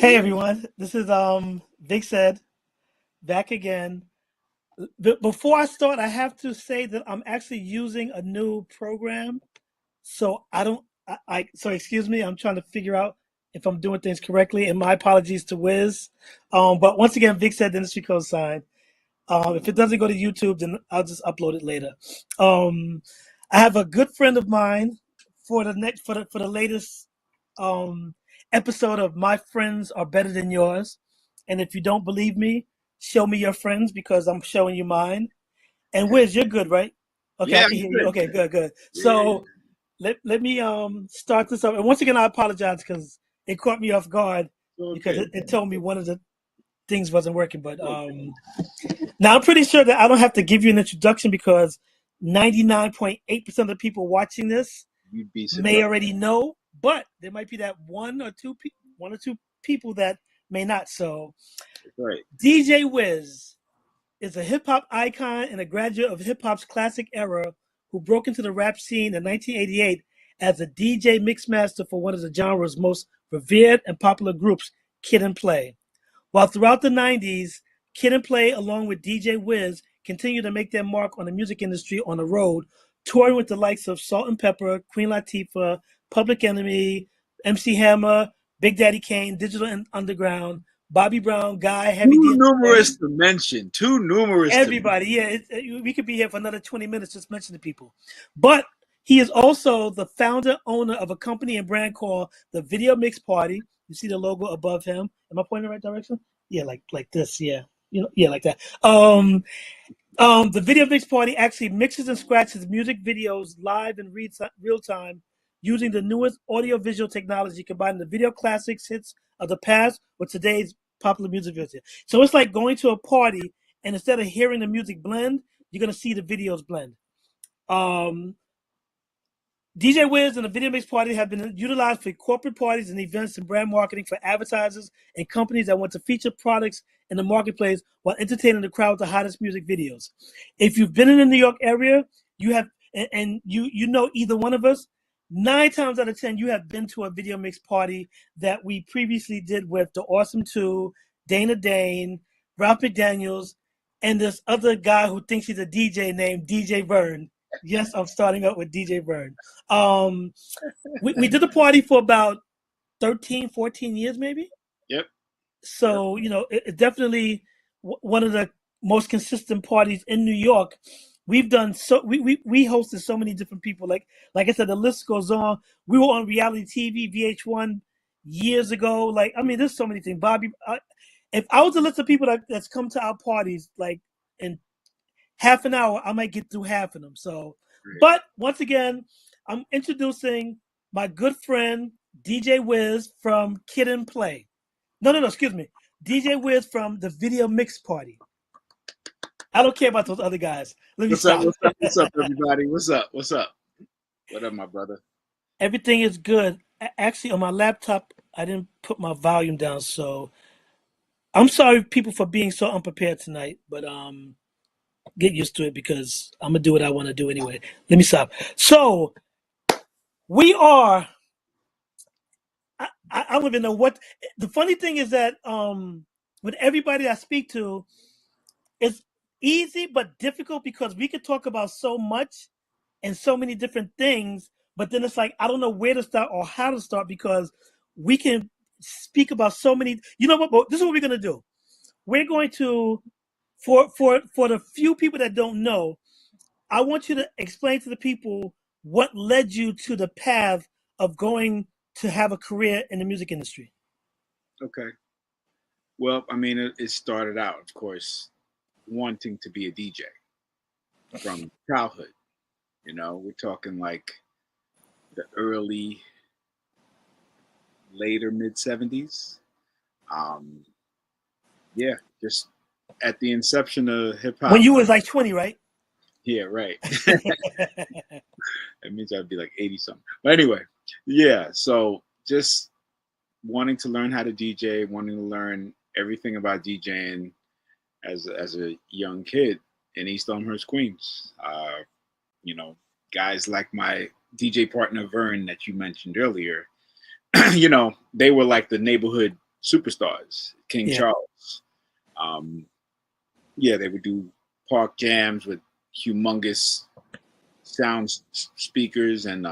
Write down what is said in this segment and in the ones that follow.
Hey everyone, this is Vic said back again. Before I start, I have to say that I'm actually using a new program, so I don't. So excuse me. I'm trying to figure out if I'm doing things correctly, and my apologies to Wiz. But once again, Vic said the industry code sign. If it doesn't go to YouTube, then I'll just upload it later. Um, I have a good friend of mine for the next for the latest um, episode of My Friends Are Better Than Yours. And if you don't believe me, show me your friends because I'm showing you mine. And Wiz, you're good, right? Okay, I Yeah, can I'm hear you. good. Okay, good, good. Yeah, So let me start this up. And once again, I apologize because it caught me off guard because okay. it told me one of the things wasn't working. But Okay. now I'm pretty sure that I don't have to give you an introduction because 99.8% of the people watching this You'd be may surprised. already know, but there might be that one or two people that may not. So Right. DJ Wiz is a hip hop icon and a graduate of hip hop's classic era who broke into the rap scene in 1988 as a DJ mixmaster for one of the genre's most revered and popular groups, Kid and Play. While throughout the 90s, Kid and Play, along with DJ Wiz, continued to make their mark on the music industry on the road, touring with the likes of Salt-N-Pepa, Queen Latifah, Public Enemy, MC Hammer, Big Daddy Kane, Digital Underground, Bobby Brown, Guy, Heavy D, Too and numerous Sway. to mention. Too numerous to mention. Everybody, yeah, we could be here for another 20 minutes just mentioning people. But he is also the founder, owner of a company and brand called the Video Mix Party. You see the logo above him. Am I pointing in the right direction? Yeah, like this. Yeah, yeah, like that. The Video Mix Party actually mixes and scratches music videos live in real time using the newest audio-visual technology, combining the video classics hits of the past with today's popular music videos. So it's like going to a party, and instead of hearing the music blend, you're gonna see the videos blend. Um, DJ Wiz and the Video Mix Party have been utilized for corporate parties and events and brand marketing for advertisers and companies that want to feature products in the marketplace while entertaining the crowd with the hottest music videos. If you've been in the New York area, you have and you know either one of us, 9 times out of 10, you have been to a Video Mix Party that we previously did with the Awesome Two, Dana Dane, Ralph McDaniels, and this other guy who thinks he's a DJ named DJ Vern. Yes, I'm starting up with DJ Vern. Um, we did the party for about 13, 14 years, maybe. Yep. Yep. So, it's definitely one of the most consistent parties in New York. We've done we hosted so many different people. Like I said, the list goes on. We were on reality TV, VH1 years ago. Like, I mean, there's so many things. Bobby, if I was to list of people that's come to our parties, like in half an hour, I might get through half of them. So, Right. but once again, I'm introducing my good friend DJ Wiz from Kid and Play. No, excuse me, DJ Wiz from the Video Mix Party. I don't care about those other guys. Let me What's up? stop. What's up? What's up, everybody? What's up? What's up? What up, my brother? Everything is good. Actually, on my laptop, I didn't put my volume down, so I'm sorry, people, for being so unprepared tonight. But get used to it because I'm gonna do what I want to do anyway. Let me stop. So we are I don't even know what the funny thing is that with everybody I speak to, it's easy but difficult because we could talk about so much and so many different things, but then it's like I don't know where to start or how to start because we can speak about so many. You know what? This is what we're gonna do. We're going to for the few people that don't know, I want you to explain to the people what led you to the path of going to have a career in the music industry. Okay. Well, I mean, it started out, of course, wanting to be a DJ from childhood. We're talking like the early, later mid 70s. Um, yeah, just at the inception of hip When hop. you was like 20, right? Yeah, right. It means I'd be like 80 something. But anyway, yeah. So just wanting to learn how to DJ, wanting to learn everything about DJing as a young kid in East Elmhurst, Queens. You know, guys like my DJ partner Vern that you mentioned earlier. They were like the neighborhood superstars. King Yeah. Charles. Yeah, they would do park jams with humongous sound speakers and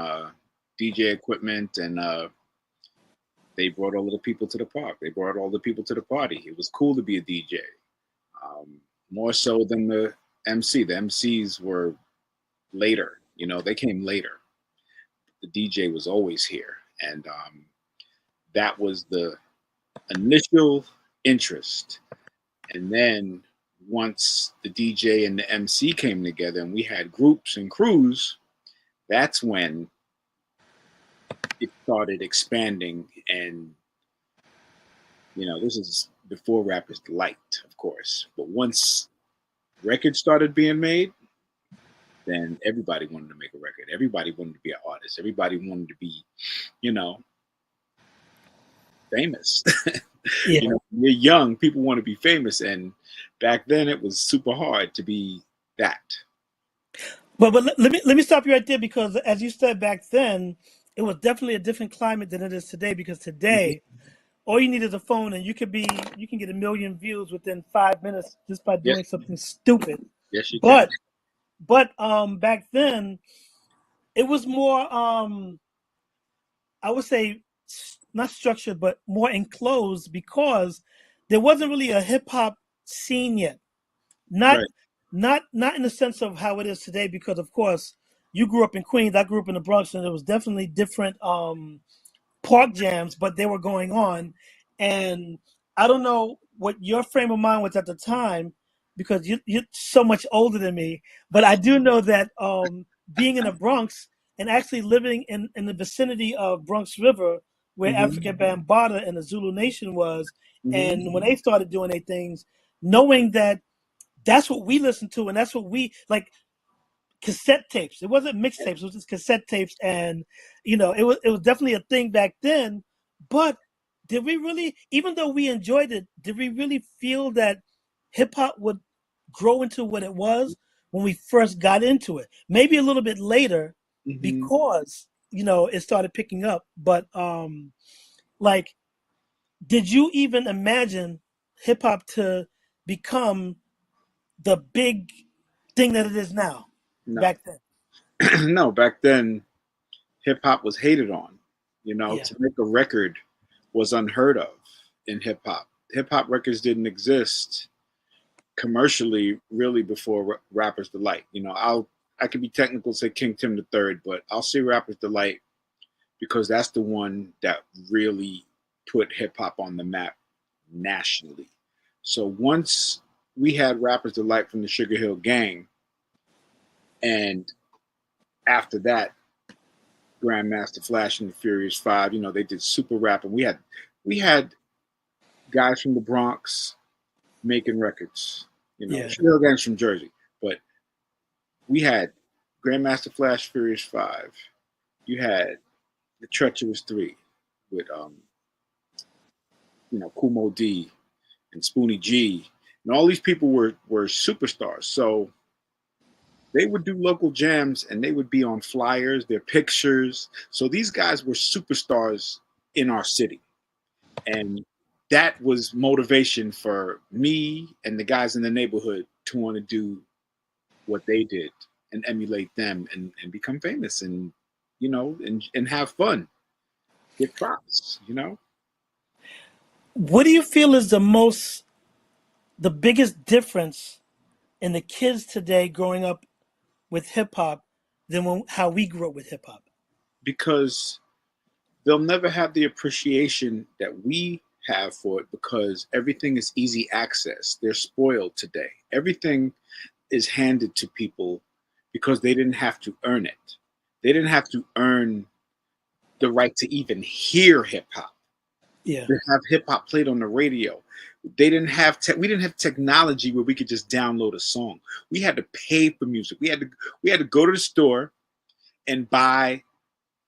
DJ equipment, and they brought all of the people to the park. They brought all the people to the party. It was cool to be a DJ, more so than the MC. The MCs were later. You know, they came later. The DJ was always here, and that was the initial interest. And then once the DJ and the MC came together and we had groups and crews, that's when it started expanding. And, you know, this is before Rapper's Delight, of course. But once records started being made, then everybody wanted to make a record. Everybody wanted to be an artist. Everybody wanted to be, you know, famous. Yeah. You know, when you're young, people want to be famous. And back then it was super hard to be that. But let me stop you right there, because as you said, back then it was definitely a different climate than it is today. Because today all you need is a phone, and you can get 1 million views within 5 minutes just by Yes, doing something stupid. yes, you can. But back then it was more I would say not structured, but more enclosed, because there wasn't really a hip hop scene yet. Not Right. not in the sense of how it is today, because of course you grew up in Queens, I grew up in the Bronx, and there was definitely different park jams, but they were going on. And I don't know what your frame of mind was at the time, because you're so much older than me. But I do know that being in the Bronx and actually living in the vicinity of Bronx River, where Hmm. African Bambaataa and the Zulu Nation was, Hmm. and when they started doing their things, knowing that that's what we listened to, and that's what we like. Cassette tapes. It wasn't mixtapes. It was just cassette tapes, and it was definitely a thing back then. But did we really, even though we enjoyed it, did we really feel that hip hop would grow into what it was when we first got into it? Maybe a little bit later, Hmm. because it started picking up. But like, did you even imagine hip hop to become the big thing that it is now No, back then? no. Back then, hip hop was hated on. You know, Yeah. to make a record was unheard of in hip hop. Hip hop records didn't exist commercially really before Rapper's Delight. You know, I could be technical, say King Tim the Third, but I'll say Rapper's Delight because that's the one that really put hip hop on the map nationally. So once we had Rapper's Delight from the Sugar Hill Gang, and after that, Grandmaster Flash and the Furious Five, you know, they did super rap, and we had guys from the Bronx making records. You know, Yeah. Sugar Hill Gang's from Jersey, but we had Grandmaster Flash Furious Five. You had the Treacherous Three with Kumo D and Spoonie G, and all these people were superstars. So they would do local jams and they would be on flyers, their pictures. So these guys were superstars in our city. And that was motivation for me and the guys in the neighborhood to want to do what they did and emulate them and become famous and and have fun, get props, What do you feel is the biggest difference in the kids today growing up with hip hop than how we grew up with hip hop? because they'll never have the appreciation that we have for it because everything is easy access. They're spoiled today. Everything is handed to people because they didn't have to earn it. They didn't have to earn the right to even hear hip hop. Yeah. To have hip hop played on the radio. They didn't have we didn't have technology where we could just download a song. We had to pay for music. We had to go to the store and buy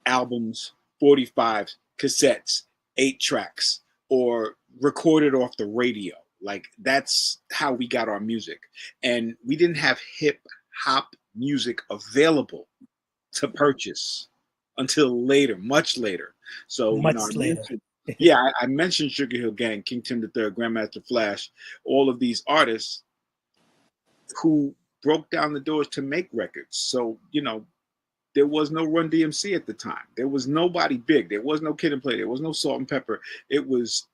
albums, 45s, cassettes, 8 tracks, or record it off the radio. Like that's how we got our music. And we didn't have hip hop music available to purchase until later, much later. So, Much later. Yeah, I mentioned Sugar Hill Gang, King Tim III, Grandmaster Flash, all of these artists who broke down the doors to make records. So, there was no Run DMC at the time. There was nobody big. There was no Kid and Play. There was no Salt-N-Pepa. It was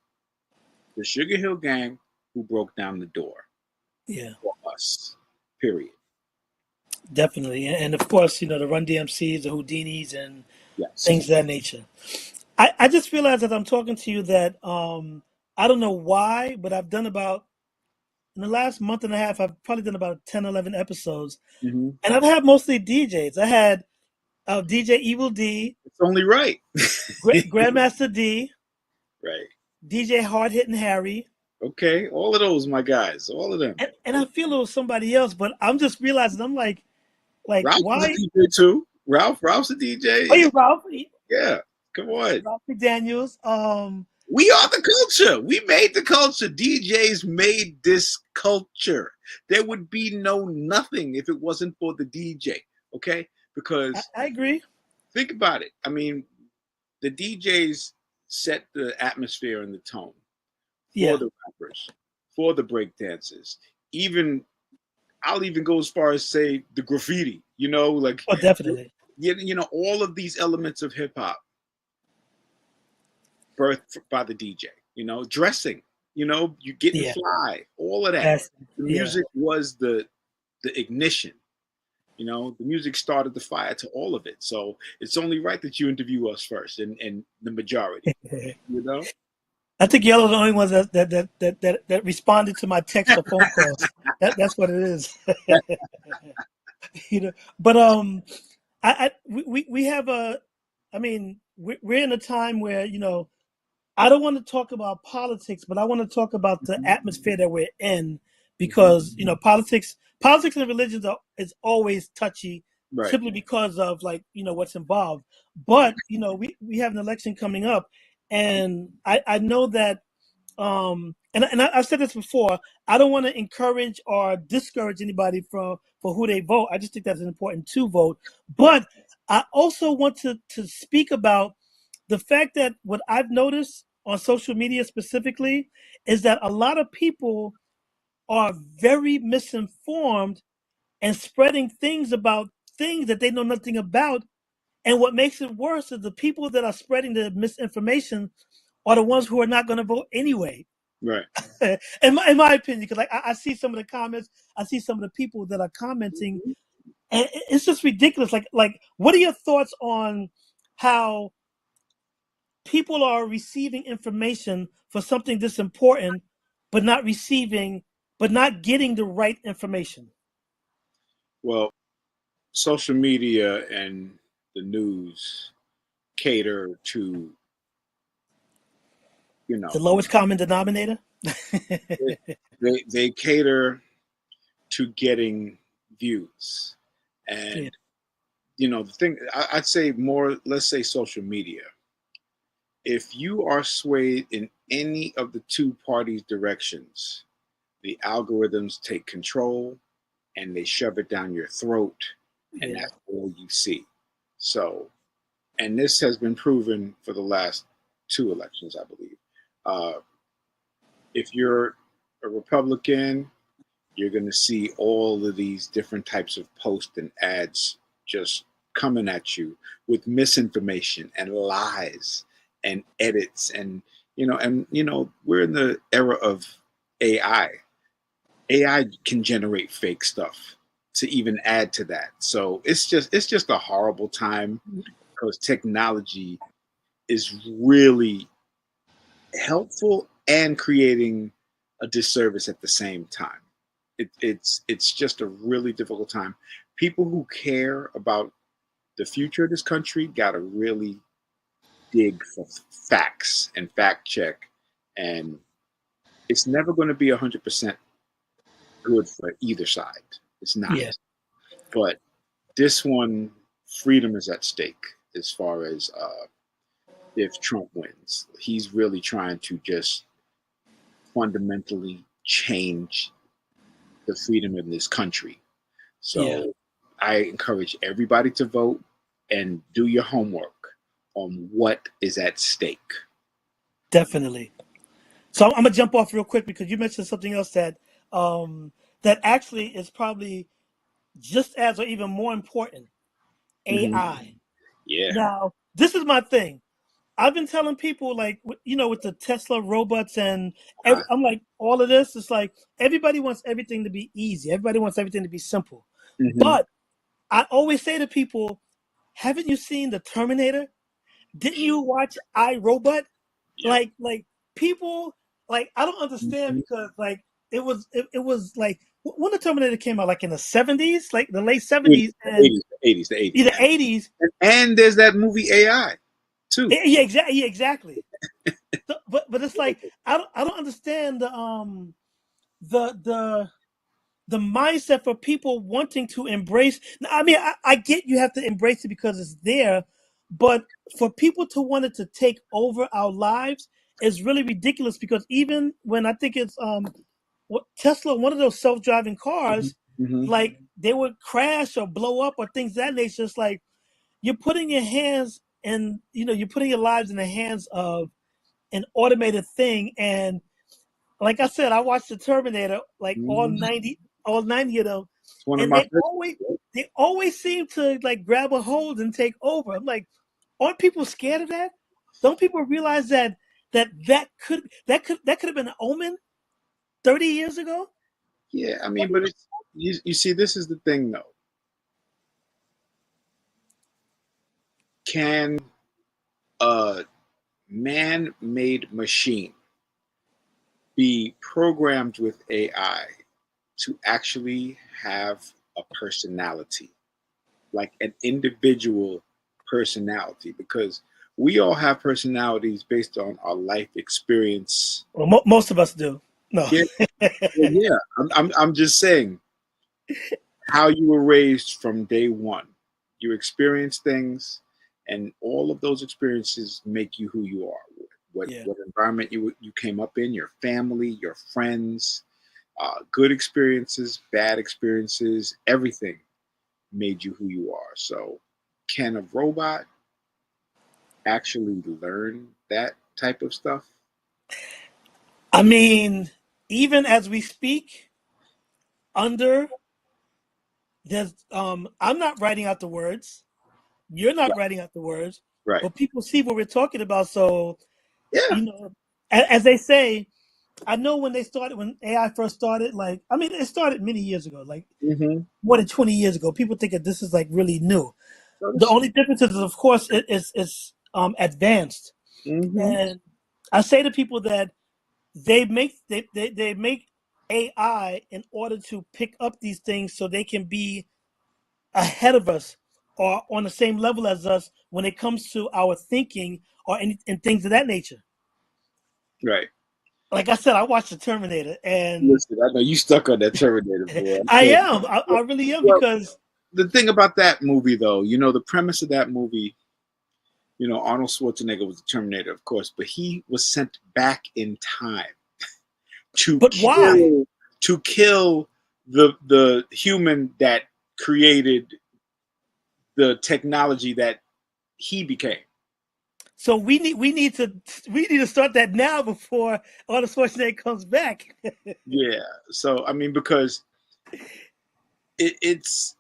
the Sugar Hill Gang who broke down the door Yeah, for us, period. definitely. And of course, the Run DMCs, the Houdinis, and things Yes. of that nature. I just realized as I'm talking to you that I don't know why, but I've done about, in the last month and a half, I've probably done about 10, 11 episodes. Hmm. And I've had mostly DJs. I had DJ Evil D, It's only right. Grandmaster D, Right. DJ Hard Hitting Harry. Okay. All of those, my guys. All of them. And I feel it was somebody else, but I'm just realizing, I'm like, Ralph was a why? DJ too. Ralph's a Oh, DJ. you Ralph, Yeah. Come on. Ralph McDaniels. We are the culture. We made the culture. DJs made this culture. There would be nothing if it wasn't for the DJ. Okay? Because I agree. think about it. I mean, the DJs set the atmosphere and the tone for Yeah. the rappers, for the break dancers. Even I'll even go as far as say the graffiti. Like Oh, definitely. all of these elements of hip hop birthed by the DJ. Dressing. You getting Yeah. fly. All of that. That's The yeah. music was the ignition. The music started the fire to all of it. So it's only right that you interview us first, and the majority. You know. I think y'all are the only ones that responded to my text or phone calls. That's what it is. But we have I mean, we're in a time where I don't want to talk about politics, but I want to talk about the atmosphere that we're in, because politics and religions is always touchy, Right. simply because of what's involved. But we have an election coming up, and I know that and I've said this before. I don't want to encourage or discourage anybody for who they vote. I just think that's important to vote. But I also want to speak about the fact that what I've noticed on social media specifically is that a lot of people are very misinformed and spreading things about things that they know nothing about. And what makes it worse is the people that are spreading the misinformation are the ones who are not going to vote anyway. Right. In my opinion, because I see some of the comments, I see some of the people that are commenting, and it's just ridiculous. Like, what are your thoughts on how people are receiving information for something this important, but not getting the right information? Well, social media and the news cater to you The know lowest common denominator. they cater to getting views, Yeah, and the thing I'd say more, let's say social media. If you are swayed in any of the two parties' directions, the algorithms take control and they shove it down your throat, and yeah, that's all you see. So, and this has been proven for the last two elections, I believe. Uh, if you're a Republican, you're going to see all of these different types of posts and ads just coming at you with misinformation and lies and edits, and we're in the era of AI. AI can generate fake stuff to even add to that. So it's just a horrible time, because technology is really helpful and creating a disservice at the same time. It's just a really difficult time. People who care about the future of this country got to really dig for facts and fact check, and it's never going to be 100% good for either side. It's not. yeah, But this one, freedom is at stake as far as if Trump wins. He's really trying to just fundamentally change the freedom in this country. yeah. So I encourage everybody to vote and do your homework on what is at stake. Definitely. So I'm gonna jump off real quick because you mentioned something else that that actually is probably just as or even more important. Hmm. AI. Yeah. Now, this is my thing. I've been telling people like with the Tesla robots and Uh, I'm like all of this. It's like everybody wants everything to be easy. Everybody wants everything to be simple. hmm. But I always say to people, haven't you seen the Terminator? Didn't you watch I Robot? Yep. Like people like I don't understand Mhm. because like it was like when the Terminator came out, like in the 70s, like the late 80s, 70s the and 80s, the 80s, the 80s. either 80s. And there's that movie AI too. Yeah, exactly. Yeah, exactly. So, but it's like I don't understand the the the mindset for people wanting to embrace. I mean, I get you have to embrace it because it's there, but for people to want it to take over our lives is really ridiculous. Because even when I think it's what Tesla, one of those self-driving cars, Hmm. like they would crash or blow up or things of that nature. It's like you're putting your hands and you're putting your lives in the hands of an automated thing. And like I said, I watched the Terminator, like Hmm. all 90 of them, It's one of and my they always seem to like grab a hold and take over. I'm like, aren't people scared of that? Don't people realize that could have been an omen 30 years ago? Yeah, I What mean, do you but it's you see, this is the thing though. Can a man-made machine be programmed with AI to actually have a personality, like an individual personality? Because we all have personalities based on our life experience. well, most of us do. No. Yeah, well, yeah. I'm just saying how you were raised from day one. You experience things, and all of those experiences make you who you are. Yeah. What environment you came up in, your family, your friends, good experiences, bad experiences, everything made you who you are. So, can a robot actually learn that type of stuff? I mean, even as we speak, under there's I'm not writing out the words. You're not Right. writing out the words, Right. but people see what we're talking about. So, Yeah. you know, as they say, I know when AI first started, like, I mean, it started many years ago, like Mm-hmm. more than 20 years ago. People think that this is like really new. So The this. only difference is, of course, it's advanced. Mm-hmm. And I say to people that they make AI in order to pick up these things so they can be ahead of us or on the same level as us when it comes to our thinking or and things of that nature. Right. Like I said, I watched the Terminator, and Listen, I know you stuck on that Terminator, boy. I'm I telling am. I you. really am Well, because the thing about that movie, though, the premise of that movie, Arnold Schwarzenegger was the Terminator, of course, but he was sent back in time to but why? kill the human that created the technology that he became. So we need to start that now before Arnold Schwarzenegger comes back. Yeah. So I mean, because it's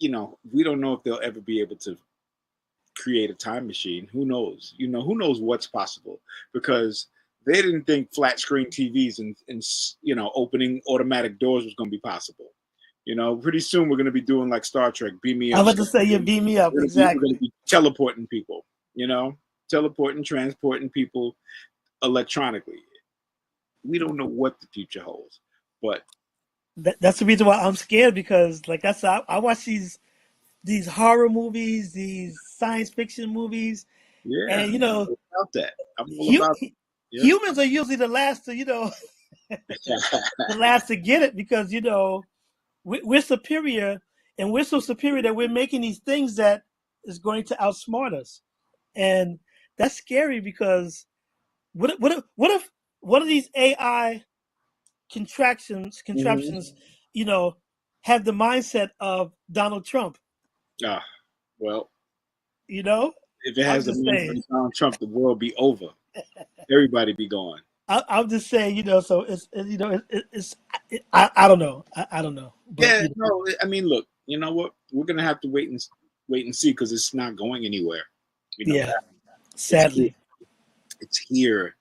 we don't know if they'll ever be able to create a time machine. Who knows? Who knows what's possible? Because they didn't think flat screen TVs and opening automatic doors was going to be possible. Pretty soon we're going to be doing like Star Trek, beam me I'm up. about to say you beat me up We're going to exactly. be teleporting people. Teleporting, transporting people electronically. We don't know what the future holds, but That's the reason why I'm scared because, like I said, I watch these horror movies, these science fiction movies, yeah, and I'm all about that. I'm all hu- about yeah. humans are usually the last to the last to get it because we're superior, and we're so superior that we're making these things that is going to outsmart us, and that's scary because what if one of these AI Hmm. contraptions, you know, have the mindset of Donald Trump? Ah, well, You know, if it I'm has the just mindset saying. of Donald Trump, the world be over. everybody be gone. I'm just saying, so I don't know. I don't know. But, Yeah, no, I mean, look, you know what? We're gonna have to wait and see because it's not going anywhere. You know yeah, that it's here, sadly. it's here,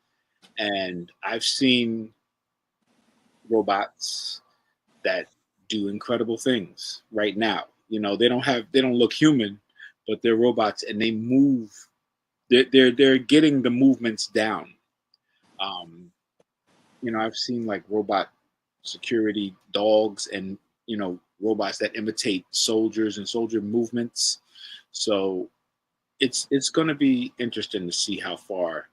and I've seen robots that do incredible things right now. They don't look human, but they're robots and they move. They're getting the movements down. Um, I've seen like robot security dogs and robots that imitate soldiers and soldier movements. So it's going to be interesting to see how far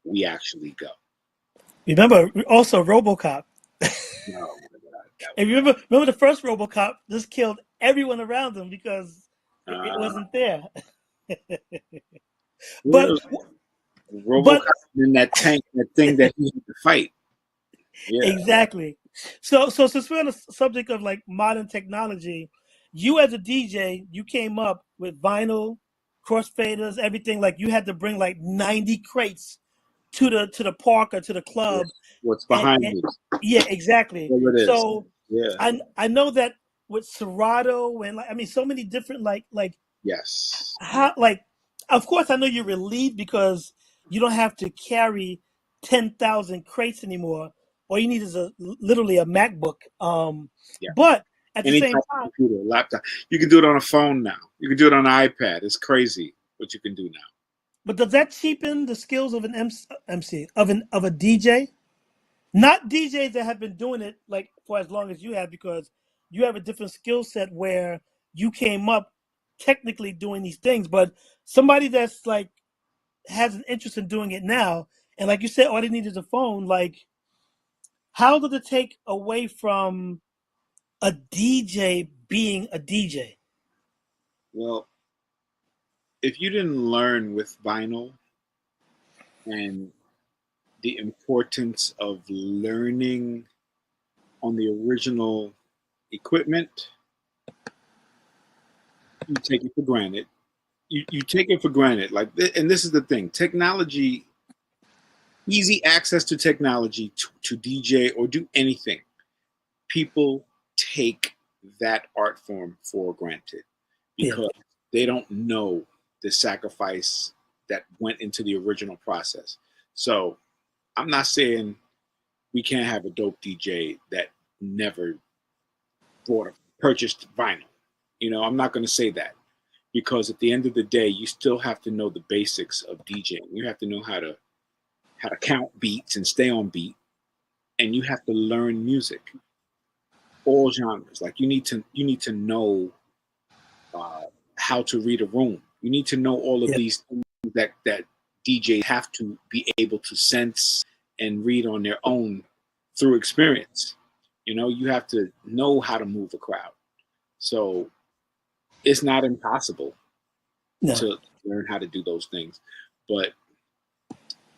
we actually go. Remember also RoboCop. No, my God, And remember the first RoboCop just killed everyone around him because it uh, wasn't there. yeah, But but RoboCop in that tank, that thing that he had to fight. Yeah. exactly. So since we're on the subject of like modern technology, you as a DJ, you came up with vinyl, crossfaders, everything. Like you had to bring like 90 crates to the park or to the Yeah. club, What's and, behind and me? yeah, exactly. There it is. So Yeah. I know that with Serato and like I mean so many different like Yes. how like of course I know you're relieved because you don't have to carry 10,000 crates anymore. All you need is literally a MacBook. Yeah. But at the Any same type of time, computer, laptop. You can do it on a phone now. You can do it on an iPad. It's crazy what you can do now. but does that cheapen the skills of an MC of a DJ? Not DJs that have been doing it like for as long as you have, because you have a different skill set where you came up technically doing these things. But somebody that's like has an interest in doing it now, and like you said, all they need is a phone. Like, how does it take away from a DJ being a DJ? Well, if you didn't learn with vinyl and the importance of learning on the original equipment, you take it for granted. You take it for granted. And this is the thing: technology, easy access to technology to DJ or do anything. People take that art form for granted Yeah, because they don't know the sacrifice that went into the original process. So I'm not saying we can't have a dope DJ that never purchased vinyl. I'm not going to say that because at the end of the day, you still have to know the basics of DJing. You have to know how to count beats and stay on beat, and you have to learn music, all genres. Like you need to know uh, how to read a room. You need to know all of yeah, these things that DJs have to be able to sense and read on their own through experience. You have to know how to move a crowd. So it's not impossible no, to learn how to do those things. But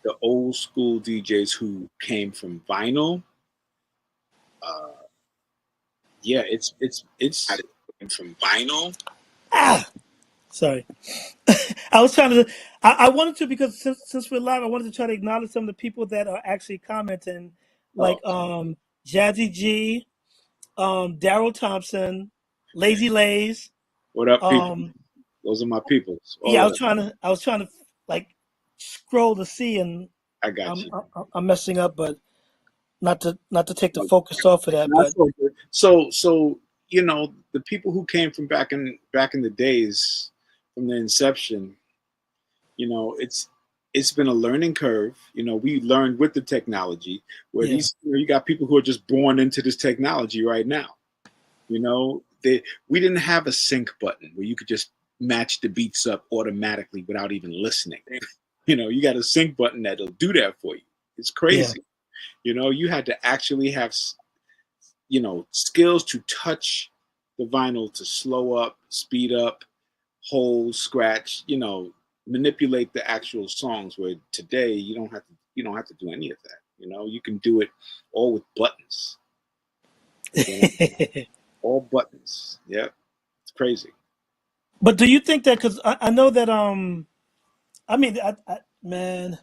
the old school DJs who came from vinyl, uh, yeah, it's from vinyl. ah, sorry. I was trying to. I wanted to because since we're live, I wanted to try to acknowledge some of the people that are actually commenting, like Oh, Jazzy G, Daryl Thompson, Lazy Lays. what up, people? Um, Those are my peoples. yeah, All of them. I was trying to like scroll to see, and I got I'm you. I'm messing up, but not to take the focus off of that, That's but so good. So the people who came from back in the days from the inception, it's been a learning curve. We learned with the technology. Where yeah, you got people who are just born into this technology right now. We didn't have a sync button where you could just match the beats up automatically without even listening. You got a sync button that'll do that for you. It's yeah. crazy. You had to actually have skills to touch the vinyl to slow up, speed up, hold, scratch, manipulate the actual songs. Where today you don't have to do any of that. You can do it all with buttons. You know, all buttons. Yeah, it's crazy. But do you think that because I know that I mean man.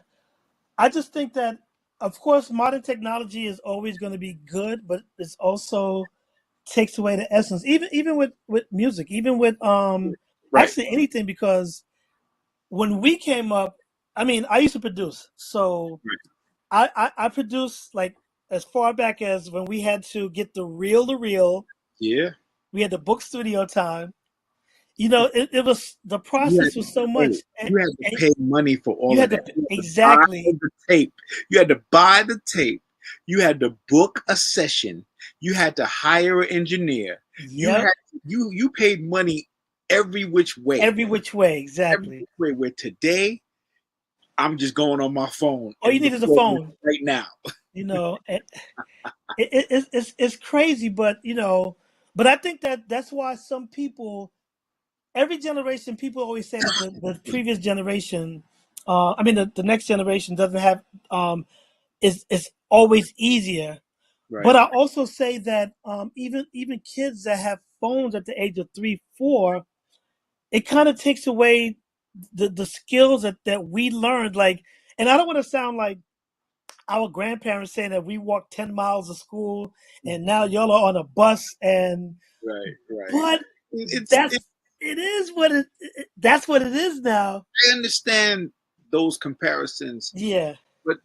I just think that, of course, modern technology is always going to be good, but it's also takes away the essence. Even with music, even with Right. actually anything, because when we came up, I mean, I used to produce, so Right. I produced like as far back as when we had to get the reel to reel. Yeah. We had to book studio time. You know, it was the You had process to was so pay. much, You had to and pay money for you all of had to that. You had to buy exactly. the tape. You had to buy the tape. You had to book a session. You had to hire an engineer. You Yep, had you paid money every which way. every which way, Every exactly. which way. Where today, I'm just going on my phone All you and need is a recording it phone. right now. You know, it's crazy, but you know, but I think that that's why some people, every generation, people always say that the previous generation, I mean the next generation doesn't have is always easier. Right. But I also say that even kids that have phones at the age of 3, 4, it kind of takes away the skills that we learned. Like, and I don't want to sound like our grandparents saying that we walked 10 miles to school and now y'all are on a bus, and Right. Right. but It's that's it is what that's what it is now. I understand those comparisons, Yeah, but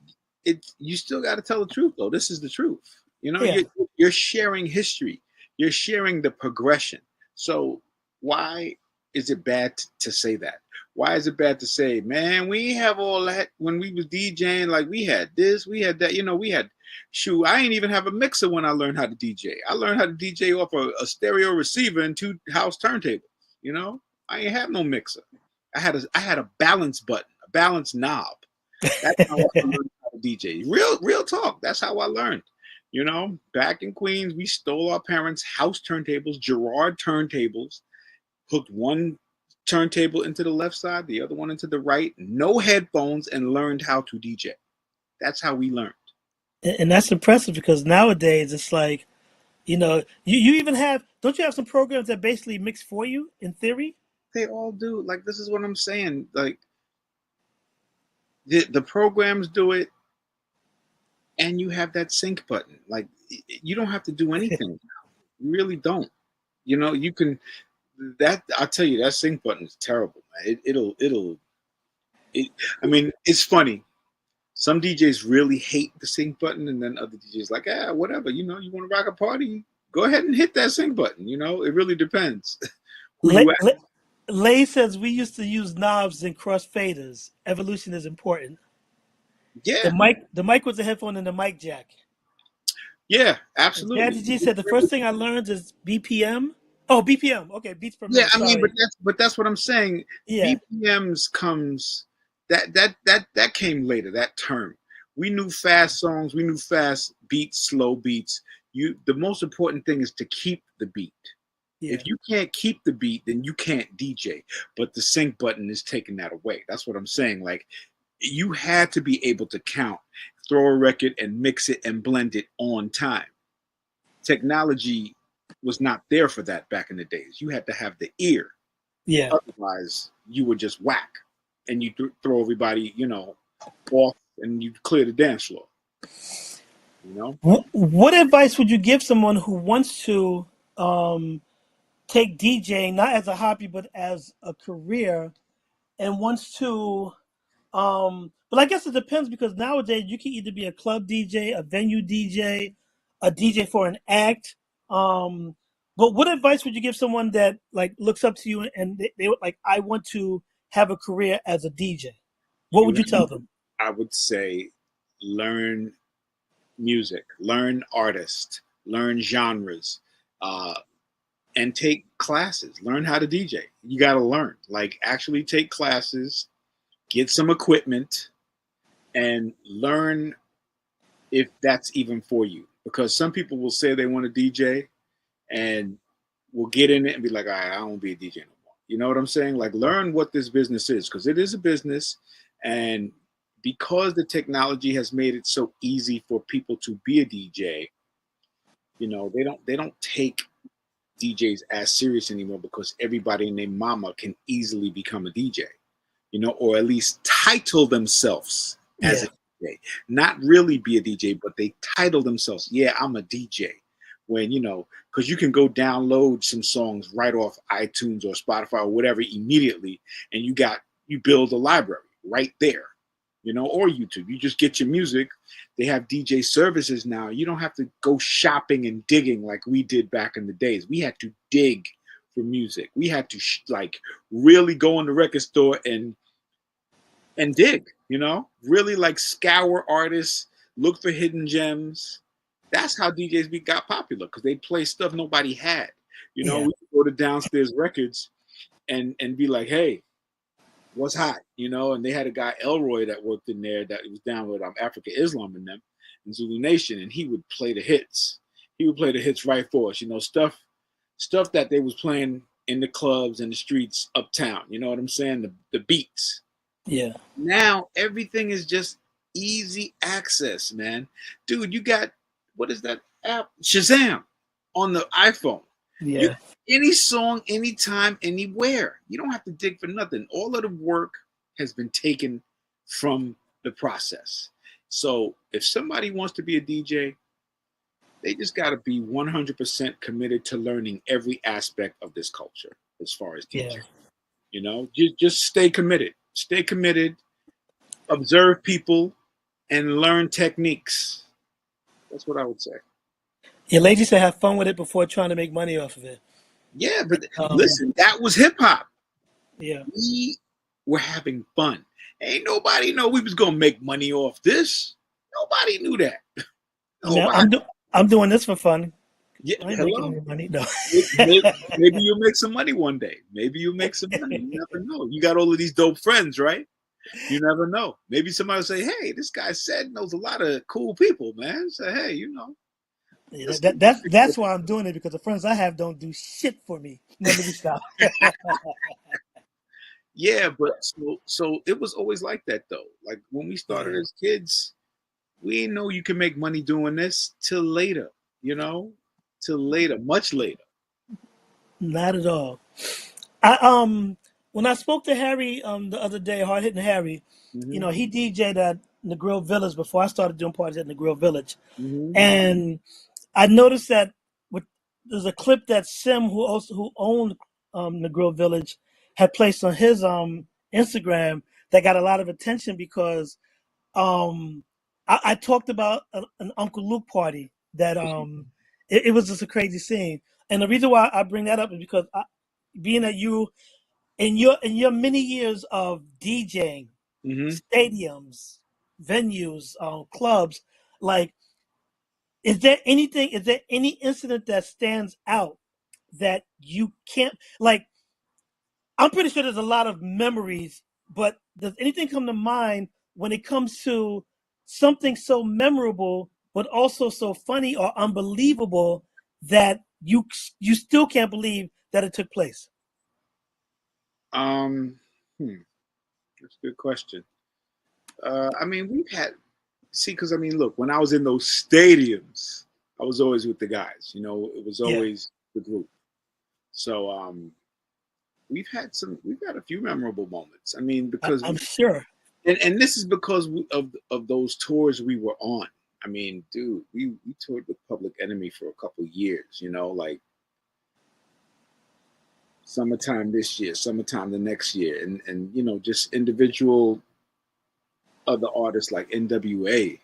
you still got to tell the truth though. This is the truth. You know, yeah. you're sharing history. You're sharing the progression. So why is it bad to say that? Why is it bad to say, man, we have all that when we was DJing, like we had this, we had that, we had shoot, I ain't even have a mixer when I learned how to DJ. I learned how to DJ off a stereo receiver and 2 house turntables, you know? I ain't have no mixer. I had a balance button, a balance knob. That's how I learned how to DJ. Real talk. That's how I learned. Back in Queens, we stole our parents' house turntables, Gerard turntables, hooked one turntable into the left side, the other one into the right, no headphones, and learned how to DJ. That's how we learned. And that's impressive because nowadays it's like, you even have, don't you have some programs that basically mix for you in theory? They all do. Like, this is what I'm saying. Like, the programs do it, and you have that sync button. Like, you don't have to do anything. You really don't. You can that I'll tell you that sync button is terrible, man. I mean, it's funny. Some DJs really hate the sync button, and then other DJs like, whatever. You want to rock a party, go ahead and hit that sync button. It really depends who Le- you at. Le- Lay says we used to use knobs and cross faders. Evolution is important. Yeah, The mic was the headphone and the mic jack. yeah, And absolutely. Daddy G said the first thing I learned is BPM. Oh, BPM. Okay, beats per Yeah, minute. I mean, but Sorry. that's what I'm saying. Yeah, BPMs comes that came later. That term. We knew fast songs. We knew fast beats, slow beats. The most important thing is to keep the beat. yeah, If you can't keep the beat, then you can't DJ. But the sync button is taking that away. That's what I'm saying. Like, you had to be able to count, throw a record and mix it and blend it on time. Technology was not there for that back in the days. You had to have the ear. yeah. Otherwise, you would just whack and you throw everybody, off and you clear the dance floor. You know, What advice would you give someone who wants to um, take DJing not as a hobby but as a career and wants to? But I guess it depends because nowadays you can either be a club DJ, a venue DJ, a DJ for an act. Um, but what advice would you give someone that like looks up to you and they would like, I want to have a career as a DJ? What you would you have, tell them? I would say, learn music, learn artists, learn genres, uh, and take classes. Learn how to DJ. You got to learn. Like, actually take classes, get some equipment, and learn if that's even for you. Because some people will say they want to DJ and will get in it and be like, all right, I don't want to be a DJ no more. You know what I'm saying? Like, learn what this business is, because it is a business. And because the technology has made it so easy for people to be a DJ, they don't take DJs as serious anymore because everybody and their mama can easily become a DJ, or at least title themselves as Yeah. a DJ. DJ, not really be a DJ, but they title themselves, yeah, I'm a DJ. When, you know, because you can go download some songs right off iTunes or Spotify or whatever immediately, and you build a library right there, you know, or YouTube. You just get your music. They have DJ services now. You don't have to go shopping and digging like we did back in the days. We had to dig for music. We had to like really go in the record store and dig, you know, really like scour artists, look for hidden gems. That's how DJs got popular, because they play stuff nobody had. You know, Yeah. we go to downstairs records and be like, hey, what's hot? You know, and they had a guy Elroy that worked in there that was down with Africa Islam and them and Zulu Nation, and he would play the hits. He would play the hits right for us, you know, stuff that they was playing in the clubs and the streets uptown. You know what I'm saying? The beats. Yeah. Now everything is just easy access, man. Dude, you got, what is that app? Shazam on the iPhone. You Yeah. any song, anytime, anywhere. You don't have to dig for nothing. All of the work has been taken from the process. So if somebody wants to be a DJ, they just got to be 100% committed to learning every aspect of this culture as far as DJ. Yeah. You know, just stay committed. Stay committed. Observe people and learn techniques. That's what I would say. Yeah, ladies say have fun with it before trying to make money off of it. Yeah, but Um, listen, that was hip hop. yeah. We were having fun. Ain't nobody know we was gonna make money off this. Nobody knew that. Now Nobody. I'm doing this for fun. Yeah, I ain't making hello. any money. No. Maybe you'll make some money one day. Maybe you'll make some money. You never know. You got all of these dope friends, right? You never know. Maybe somebody will say, "Hey, this guy said knows a lot of cool people, man." Say, "Hey, you know." Yeah, that's why I'm doing it, because the friends I have don't do shit for me. No, let me stop. Yeah, but so it was always like that though. Like when we started Yeah. as kids, we didn't know you can make money doing this till later, you know? Till later, much later. Not at all. I when I spoke to Harry the other day, hard hitting Harry, you Hmm. know, he DJ'd at Negril Village before I started doing parties at Negril Village. Hmm. And I noticed that with there's a clip that Sim, who owned Negril Village, had placed on his Instagram that got a lot of attention because um I talked about an Uncle Luke party that it was just a crazy scene. And the reason why I bring that up is because being that you in your many years of DJing, Hmm. stadiums, venues, clubs, like is there any incident that stands out that you can't, like, I'm pretty sure there's a lot of memories, but does anything come to mind when it comes to something so memorable but also so funny or unbelievable that you still can't believe that it took place? Um, hmm, that's a good question. I mean, we've had because I mean, look, when I was in those stadiums, I was always with the guys. You know, it was Yeah, always the group. So we've had a few memorable moments. I mean, because I'm sure. and this is because of those tours we were on. I mean, dude, we toured with Public Enemy for a couple years. You know, like summertime this year, summertime the next year, and you know, just individual other artists like N.W.A.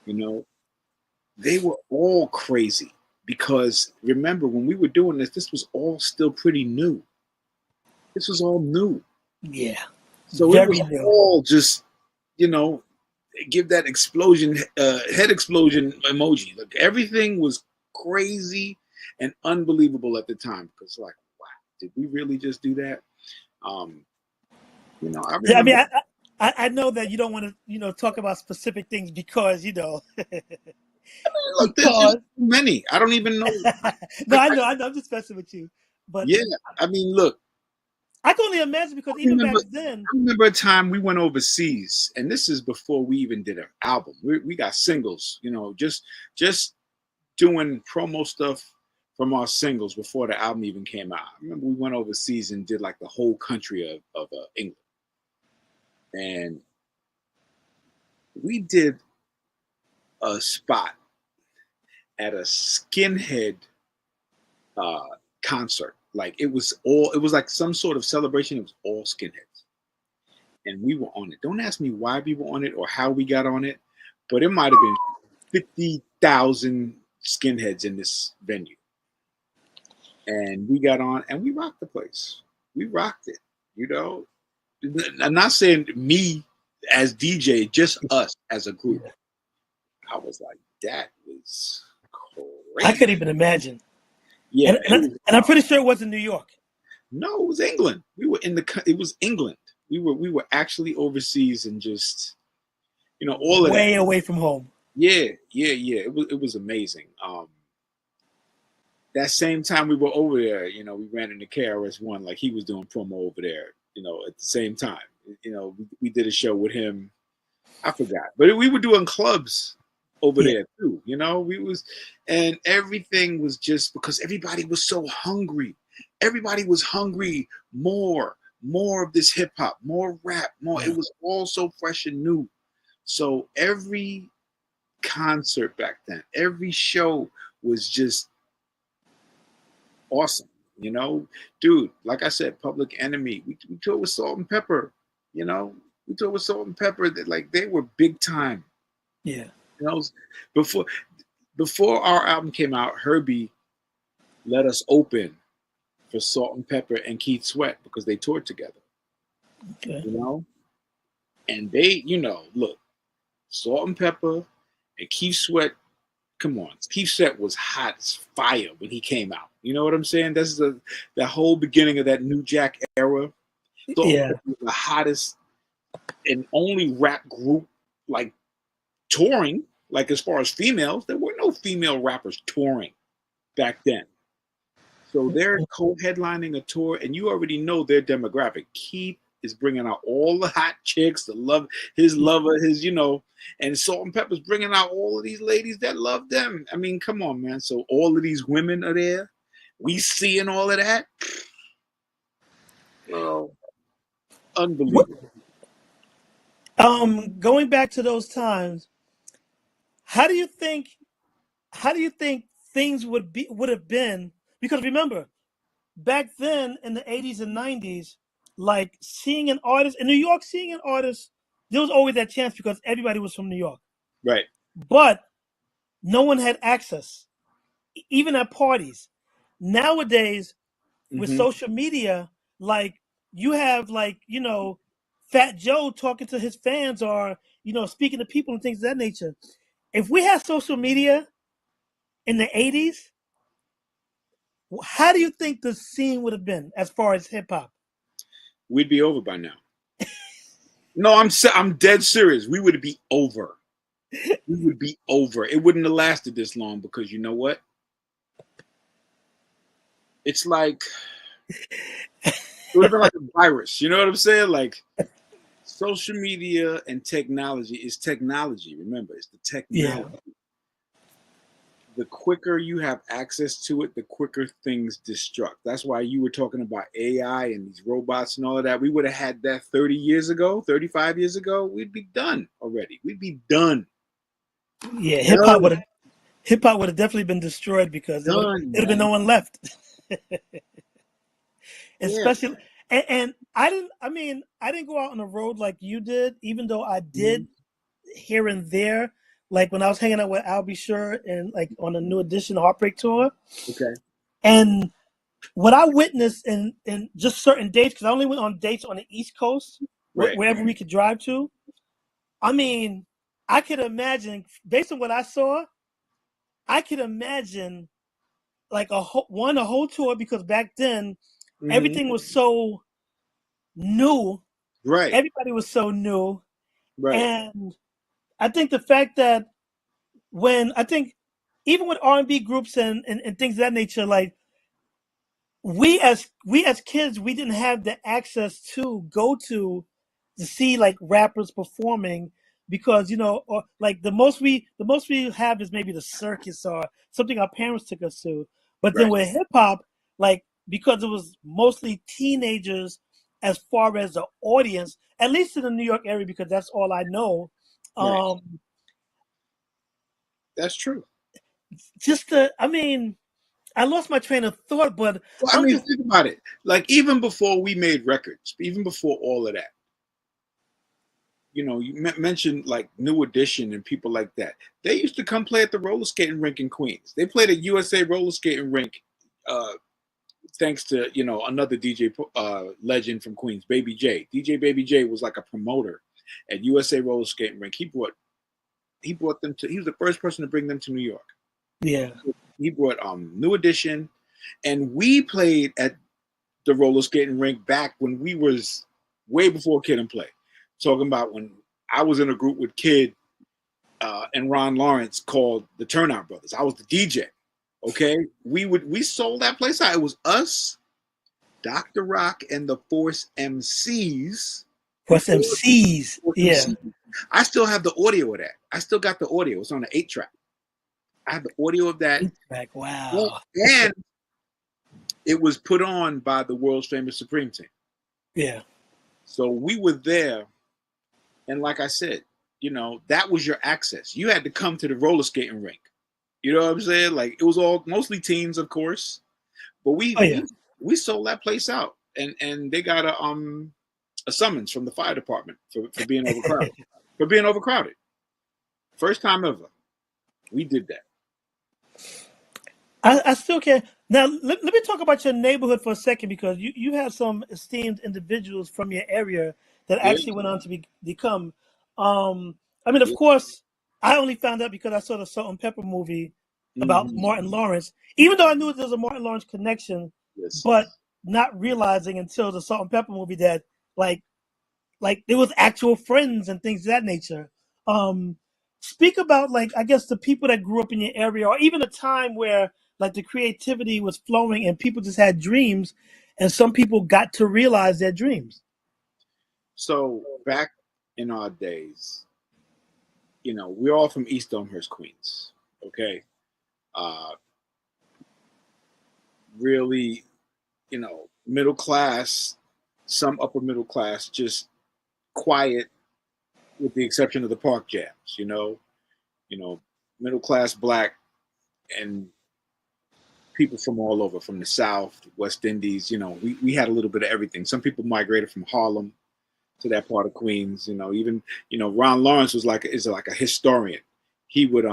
You know, they were all crazy because remember when we were doing this, this was all still pretty new. This was all new, Yeah, so it was very new. all just, you know, give that explosion, head explosion emoji. Like everything was crazy and unbelievable at the time because, like, wow, did we really just do that? Um, you know, I Yeah, I remember. mean, I know that you don't want to talk about specific things because Look, there's just because too many. I don't even know. no, I'm just messing with you, but Yeah, I mean, look, I can only imagine I because even remember. back then, I remember a time we went overseas, and this is before we even did an album. We got singles, you know, just doing promo stuff from our singles before the album even came out. I remember we went overseas and did like the whole country of England, and We did a spot at a skinhead uh, concert. Like it was like some sort of celebration. It was all skinheads, and we were on it. Don't ask me why we were on it or how we got on it, but it might have been 50,000 skinheads in this venue, and we got on and we rocked the place. We rocked it. You know, I'm not saying me as DJ, just us as a group. I was like, that was I crazy. couldn't even imagine. Yeah, and I'm pretty sure it wasn't New York. No, it was England. We were in the. It was England. We were actually overseas and just, all of that. Way away from home. Yeah. It was amazing. That same time we were over there, we ran into KRS-One like he was doing promo over there. At the same time, we did a show with him. I forgot, but we were doing clubs over there too. And everything was just because everybody was so hungry. Everybody was hungry more of this hip hop, more rap, more. It was all so fresh and new. So every concert back then, every show was just awesome. Dude, like I said, Public Enemy. We toured with Salt-N-Pepa. We toured with Salt-N-Pepa. That like they were big time. Yeah. Before our album came out, Herbie let us open for Salt-N-Pepa and Keith Sweat because they toured together. Okay. And they, look, Salt-N-Pepa and Keith Sweat. Come on, Keith Sweat was hot as fire when he came out. You know what I'm saying? That's the whole beginning of that New Jack era. Salt-N-Pepa was the hottest and only rap group like touring. Like as far as females, there were no female rappers touring back then. So they're co-headlining a tour, and you already know their demographic. Keith is bringing out all the hot chicks, his lover, and Salt-N-Pepa's bringing out all of these ladies that love them. I mean, come on, man. So all of these women are there. We seeing all of that. Oh, unbelievable. Going back to those times, how do you think things would have been? Because remember, back then in the 80s and 90s, like seeing an artist in New York, there was always that chance because everybody was from New York. Right. But no one had access, even at parties. Nowadays, with social media, like you have Fat Joe talking to his fans or speaking to people and things of that nature. If we had social media in the 80s, how do you think the scene would have been as far as hip hop? We'd be over by now. No, I'm dead serious. We would be over. We would be over. It wouldn't have lasted this long because you know what? It's like it would have been like a virus. You know what I'm saying? Like social media and technology is technology. Remember, it's the technology. Yeah. The quicker you have access to it, the quicker things destruct. That's why you were talking about AI and these robots and all of that. We would have had that 30 years ago, 35 years ago. We'd be done already. We'd be done. Yeah, hip hop would have definitely been destroyed because it would have been no one left. Especially, and I didn't go out on the road like you did, even though I did here and there. Like when I was hanging out with Al B. Sure and like on the New Edition Heartbreak tour. Okay. And what I witnessed in just certain dates, because I only went on dates on the East Coast, wherever we could drive to. I mean, I could imagine, based on what I saw, I could imagine like a whole tour because back then everything was so new. Right. Everybody was so new. Right. And I think the fact that even with R&B groups and things of that nature, like we as kids, we didn't have the access to go to see like rappers performing because or like the most we have is maybe the circus or something our parents took us to. But then with hip hop, like because it was mostly teenagers as far as the audience, at least in the New York area, because that's all I know. Right. Um, That's true. I mean, I lost my train of thought, but Well, I I'm mean, just think about it. Like even before we made records, even before all of that, you know, you mentioned like New Edition and people like that. They used to come play at the roller skating rink in Queens. They played at USA roller skating rink, uh, thanks to another DJ legend from Queens, Baby J. DJ Baby J was like a promoter at USA roller skating rink. He brought them to. He was the first person to bring them to New York. yeah. He brought New Edition, and we played at the roller skating rink back when we was way before Kid and Play. Talking about when I was in a group with Kid and Ron Lawrence called the Turnout Brothers. I was the DJ. Okay, we sold that place out. It was us, Dr. Rock, and the Force MCs. Plus MCs. Force Yeah. MCs. I still have the audio of that. I still got the audio. It's on the 8-track. I have the audio of that. Like, wow. And it was put on by the world's famous Supreme Team. Yeah. So we were there, and like I said, that was your access. You had to come to the roller skating rink. You know what I'm saying? Like it was all mostly teens, of course, but we sold that place out, and they got a summons from the fire department for being overcrowded. For being overcrowded. First time ever, we did that. I still can't. Now, let me talk about your neighborhood for a second, because you have some esteemed individuals from your area that Yeah, actually went on to become. I mean, of yeah. course, I only found out because I saw the Salt-N-Pepa movie about Mm-hmm. Martin Lawrence, even though I knew there was a Martin Lawrence connection, Yes. but not realizing until the Salt-N-Pepa movie that, like there was actual friends and things of that nature. Um, Speak about, like, I guess the people that grew up in your area, or even a time where like the creativity was flowing and people just had dreams, and some people got to realize their dreams. So back in our days, we're all from East Elmhurst, Queens. Okay. Uh, really, middle class, some upper middle class, just quiet, with the exception of the park jams. Middle class black and people from all over, from the South, West Indies. We had a little bit of everything. Some people migrated from Harlem to that part of Queens. Even Ron Lawrence is like a historian. He would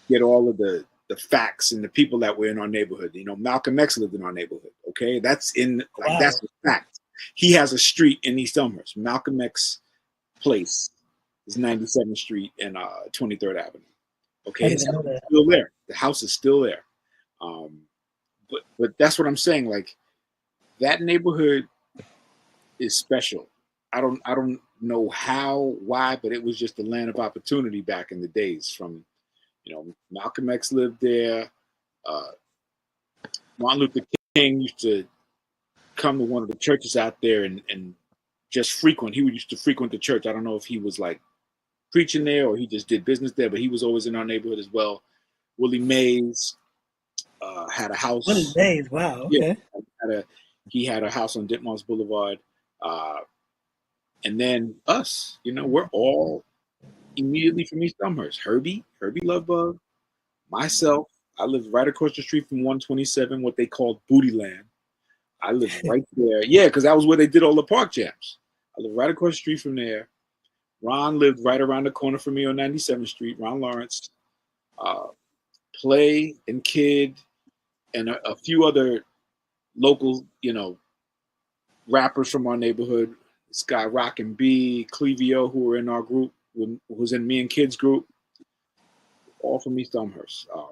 get all of the facts and the people that were in our neighborhood. Malcolm X lived in our neighborhood. Okay, that's Wow. that's a fact. He has a street in East Elmhurst. Malcolm X place is 97th Street and 23rd Avenue. I Okay, didn't know that. still there. The house is still there. But that's what I'm saying. Like that neighborhood is special. I don't know how, why, but it was just a land of opportunity back in the days. From Malcolm X lived there. Uh, Martin Luther King used to come to one of the churches out there and just frequent. He used to frequent the church. I don't know if he was like preaching there or he just did business there, but he was always in our neighborhood as well. Willie Mays had a house. Willie Mays, wow, okay. Yeah, he had a house on Ditmars Boulevard. And then us, we're all immediately from East Elmhurst. Herbie Lovebug, myself. I lived right across the street from 127, what they called Booty Land. I lived right there. Yeah, because that was where they did all the park jams. I lived right across the street from there. Ron lived right around the corner from me on 97th Street, Ron Lawrence. Play and Kid and a few other local, rappers from our neighborhood. Sky Rock and B, Clevio, who were in our group, who was in me and Kid's group, all from East Elmhurst. I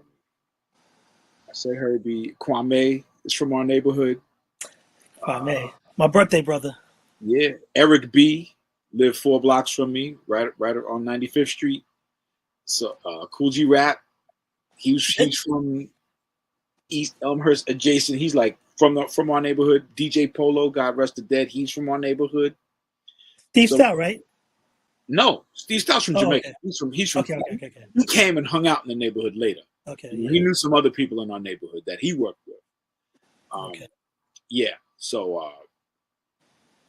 say Herbie. Kwame is from our neighborhood. Kwame, my birthday brother. Yeah, Eric B lived 4 blocks from me, right on 95th Street. So Cool G Rap, he's from East Elmhurst adjacent. He's like from our neighborhood. DJ Polo, God rest the dead, he's from our neighborhood. Steve Stout, right? No, Steve Stout's from Jamaica. Okay. He's from. Okay. He came and hung out in the neighborhood later. Okay. He knew some other people in our neighborhood that he worked with. Okay. Yeah. So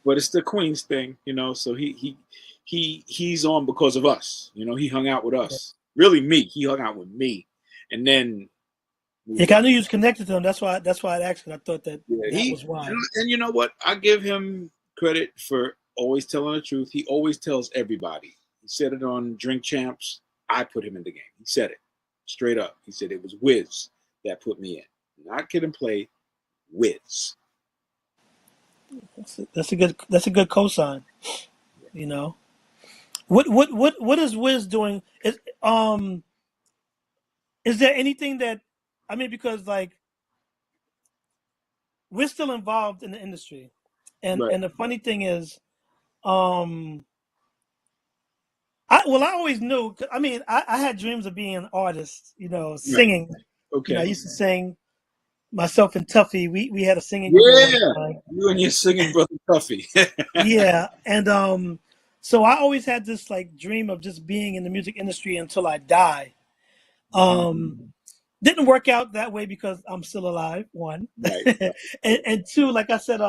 but it's the Queens thing, you know. So he's on because of us, you know. He hung out with us, really me. He hung out with me, and then Yeah, moved 'cause I on. knew you was connected to him. That's why I asked. 'Cause I thought that Yeah, that was why. and you know what? I give him credit for always telling the truth. He always tells everybody. He said it on Drink Champs. I put him in the game. He said it straight up. He said it was Wiz that put me in, not Kid and Play. Wiz. That's a good cosign. You know, what is Wiz doing? Is there anything that, I mean, because like we're still involved in the industry, Right. and the funny thing is, um, I always knew. I mean, I had dreams of being an artist. You know, Right. singing. You know, I Okay. used to sing myself and Tuffy. We had a singing group at one Yeah. time. You and your singing brother Puffy. Yeah, and so I always had this like dream of just being in the music industry until I die. Um, didn't work out that way because I'm still alive. One, Right. and two, like I said,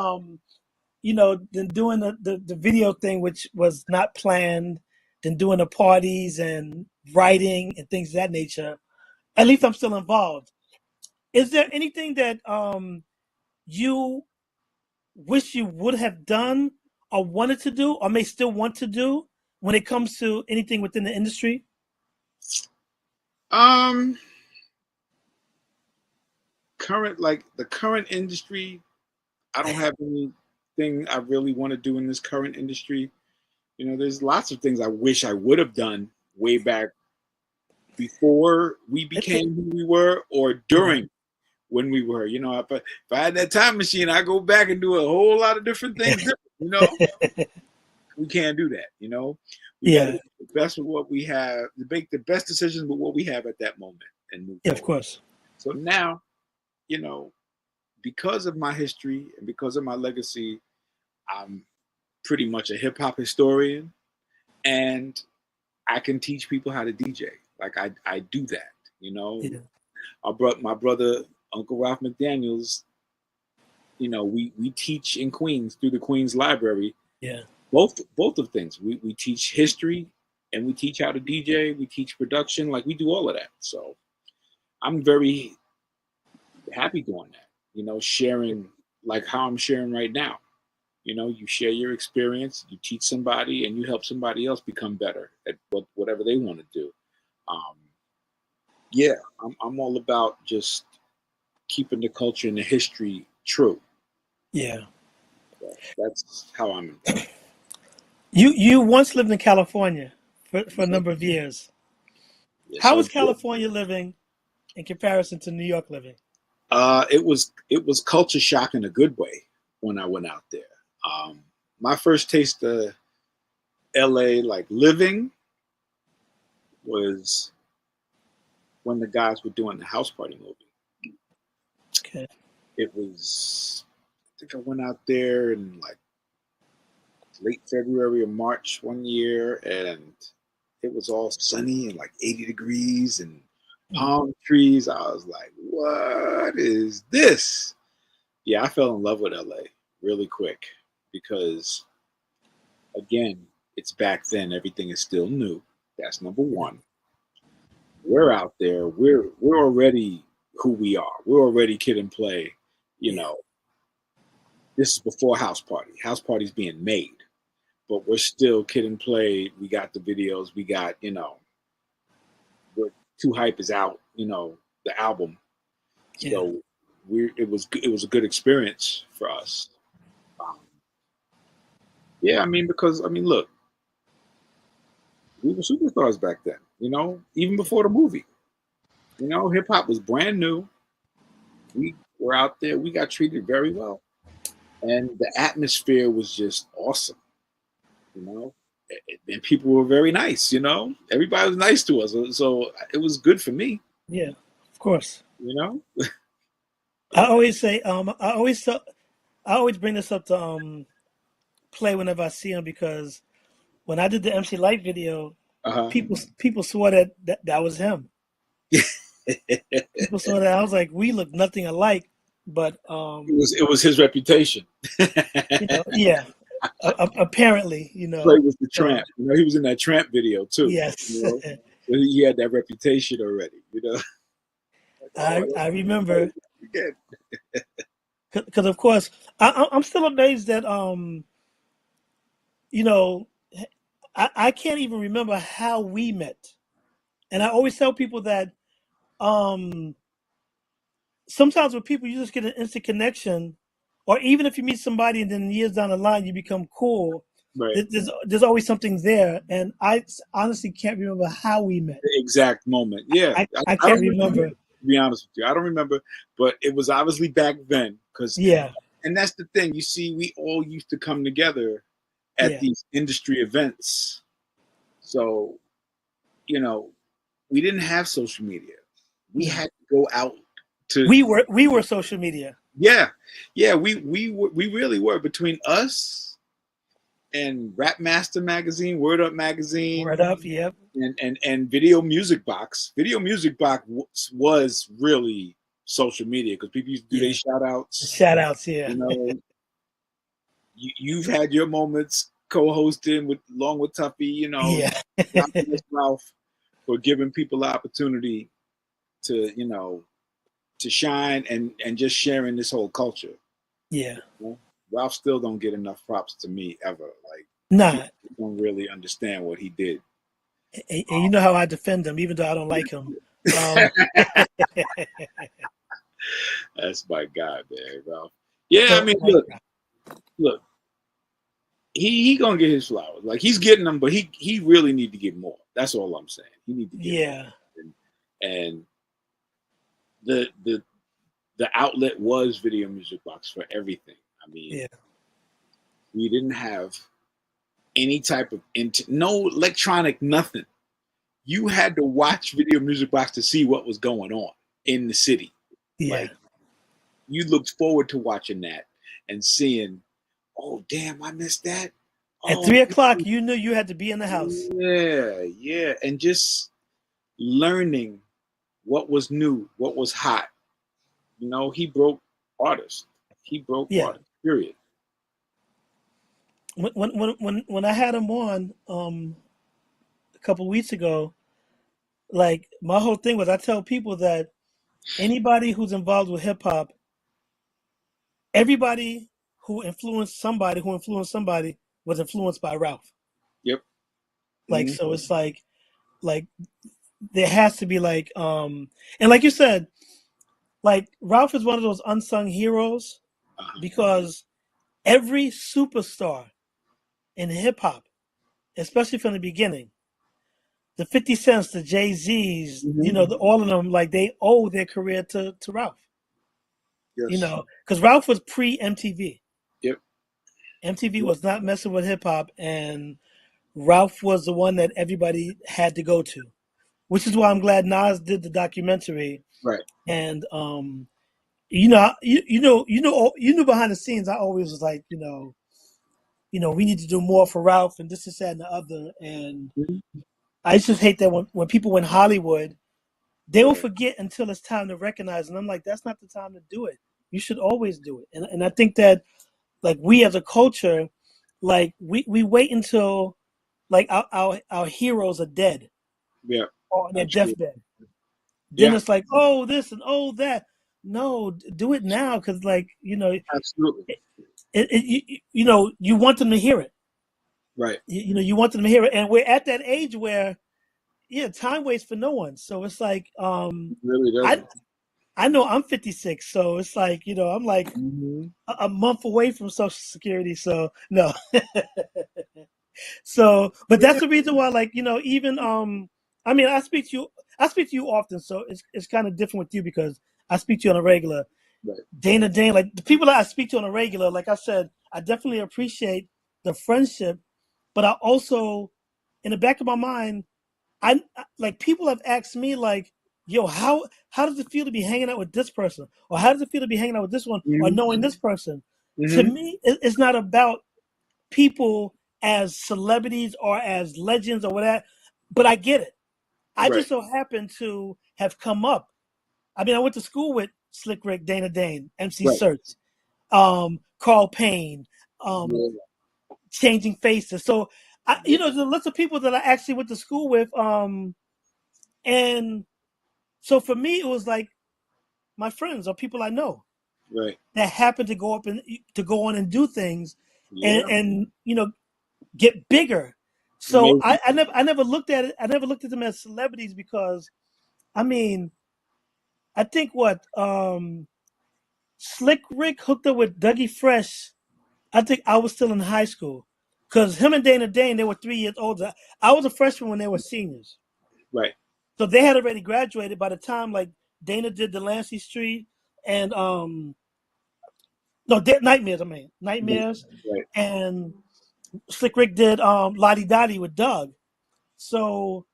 you know, then doing the video thing, which was not planned, then doing the parties and writing and things of that nature. At least I'm still involved. Is there anything that you wish you would have done or wanted to do or may still want to do when it comes to anything within the industry? Um, current like the current industry, I don't have anything I really want to do in this current industry. You know, there's lots of things I wish I would have done way back before we It- became who we were or yeah, during when we were. You know, if I had that time machine, I go back and do a whole lot of different things. You know, we can't do that. You know, we got to yeah, do the best with what we have, to make the best decisions with what we have at that moment and move yeah, of forward. course. So now, you know, because of my history and because of my legacy, I'm pretty much a hip hop historian, and I can teach people how to DJ. Like I do that. You know, Yeah, my brother Uncle Ralph McDaniel's. You know, we teach in Queens through the Queens Library. yeah, Both of things. We teach history and we teach how to DJ. We teach production. Like we do all of that. So I'm very happy doing that. You know, sharing like how I'm sharing right now. You know, you share your experience, you teach somebody, and you help somebody else become better at whatever they want to do. Um, yeah, I'm all about just keeping the culture and the history true. yeah. So that's how I'm involved. You once lived in California for a Yes, number of years. yes, How sir. was California living in comparison to New York living? It was culture shock in a good way when I went out there. Um, my first taste of LA, like living, was when the guys were doing the House Party movie. Okay. It was, I think I went out there in like late February or March one year, and it was all sunny and like 80 degrees and Mm. palm trees. I was like, what is this? Yeah, I fell in love with LA really quick because, again, it's back then. Everything is still new. That's number one. We're out there. We're already who we are. We're already Kid and Play. You Yeah, know, this is before House Party. House Party's being made, but we're still Kid and Play. We got the videos. We got, we're Too Hype is out. The album. yeah. So it was a good experience for us. Um, yeah, I mean, because I mean, look, we were superstars back then. Even before the movie. Hip hop was brand new. We were out there. We got treated very well, and the atmosphere was just awesome. You know, and people were very nice. Everybody was nice to us, so it was good for me. Yeah, of course. You know, I always say, I always bring this up to play whenever I see him because when I did the MC Light video, uh-huh. people swore that was him. it People saw that I was like, we look nothing alike, but was his reputation. yeah. Apparently, Play was the So, tramp. You know, he was in that tramp video too. yes, You know, so he had that reputation already. You know, like, oh, I remember again. because of course I'm still amazed that you know I can't even remember how we met, and I always tell people that um sometimes with people you just get an instant connection, or even if you meet somebody and then years down the line you become cool. Right. There's always something there, and I honestly can't remember how we met. The exact moment. Yeah, I I can't don't remember. remember. To be honest with you, I don't remember, but it was obviously back then. Yeah, And that's the thing. You see, we all used to come together at yeah. these industry events. So, you know, we didn't have social media. We No, had to go out to. we were social media. Yeah, yeah. We really were, between us and Rap Master magazine, Word Up magazine, Word up, yep. and Video Music Box. Video Music Box was really social media because people used to do their Yeah. shout outs. Shout outs, yeah. You know, you've had your moments co-hosting along with Tuffy. You know, Yeah. shout out to Ralph for giving people the opportunity to, to shine and just sharing this whole culture. Yeah. You know? Ralph still don't get enough props to me ever. Like, Nah. people don't really understand what he did. And you know how I defend him, even though I don't like him. That's my guy, man, Ralph. Yeah, I So mean, like, look, he gonna get his flowers. Like, he's getting them, but he really need to get more. That's all I'm saying. He need to get yeah. more. And the outlet was Video Music Box for everything. I mean, Yeah. we didn't have any type of no electronic nothing. You had to watch Video Music Box to see what was going on in the city. Yeah. Like, you looked forward to watching that and seeing, oh damn, I missed that. At Oh 3 o'clock, you knew you had to be in the house. yeah, and just learning what was new, what was hot. You know, he broke artists. He broke Yeah. artists. Period. When I had him on a couple weeks ago, like my whole thing was I tell people that anybody who's involved with hip hop, everybody who influenced somebody was influenced by Ralph. Yep. Like so it's like there has to be like and like you said, like Ralph is one of those unsung heroes because every superstar in hip hop, especially from the beginning, the 50 Cents, the Jay-Z's, all of them, like they owe their career to Ralph. Yes. Because Ralph was pre MTV. Yep. MTV was not messing with hip hop, and Ralph was the one that everybody had to go to, which is why I'm glad Nas did the documentary. Right. And you knew behind the scenes, I always was like, we need to do more for Ralph and this, that, and the other. And I just hate that when people in Hollywood, they will forget until it's time to recognize. And I'm like, that's not the time to do it. You should always do it. And I think that, like, we as a culture, like, we wait until, like, our heroes are dead. Yeah. Or on their deathbed. Then Yeah. it's like, oh, this and oh, that. No, do it now because, like, Absolutely. You want them to hear it. Right. You want them to hear it. And we're at that age where, time waits for no one. So it's like, It really doesn't. I know I'm 56, so it's like, I'm like a month away from Social Security. So no. So, but that's the reason why, like, even I mean, I speak to you often, so it's kind of different with you because I speak to you on a regular. Right. Dana Dane, like the people that I speak to on a regular, like I said, I definitely appreciate the friendship, but I also, in the back of my mind, I like people have asked me like, yo, how does it feel to be hanging out with this person, or how does it feel to be hanging out with this one, or knowing this person? To me, it's not about people as celebrities or as legends or whatever, but I get it. I Right. just so happen to have come up. I mean, I went to school with Slick Rick, Dana Dane, MC Right. Search, Carl Payne, Yeah. changing faces. So you know, there's lots of people that I actually went to school with, and so for me, it was like my friends or people I know Right. that happen to go up and to go on and do things, Yeah. and you know, get bigger. So Amazing. I never looked at it. I never looked at them as celebrities because, I mean, I think what Slick Rick hooked up with Dougie Fresh. I think I was still in high school because him and Dana Dane, they were 3 years older. I was a freshman when they were seniors. Right. So they had already graduated by the time like Dana did Delancey Street and no, Nightmares. I mean Nightmares, Right. and Slick Rick did Lottie Dottie with Doug. So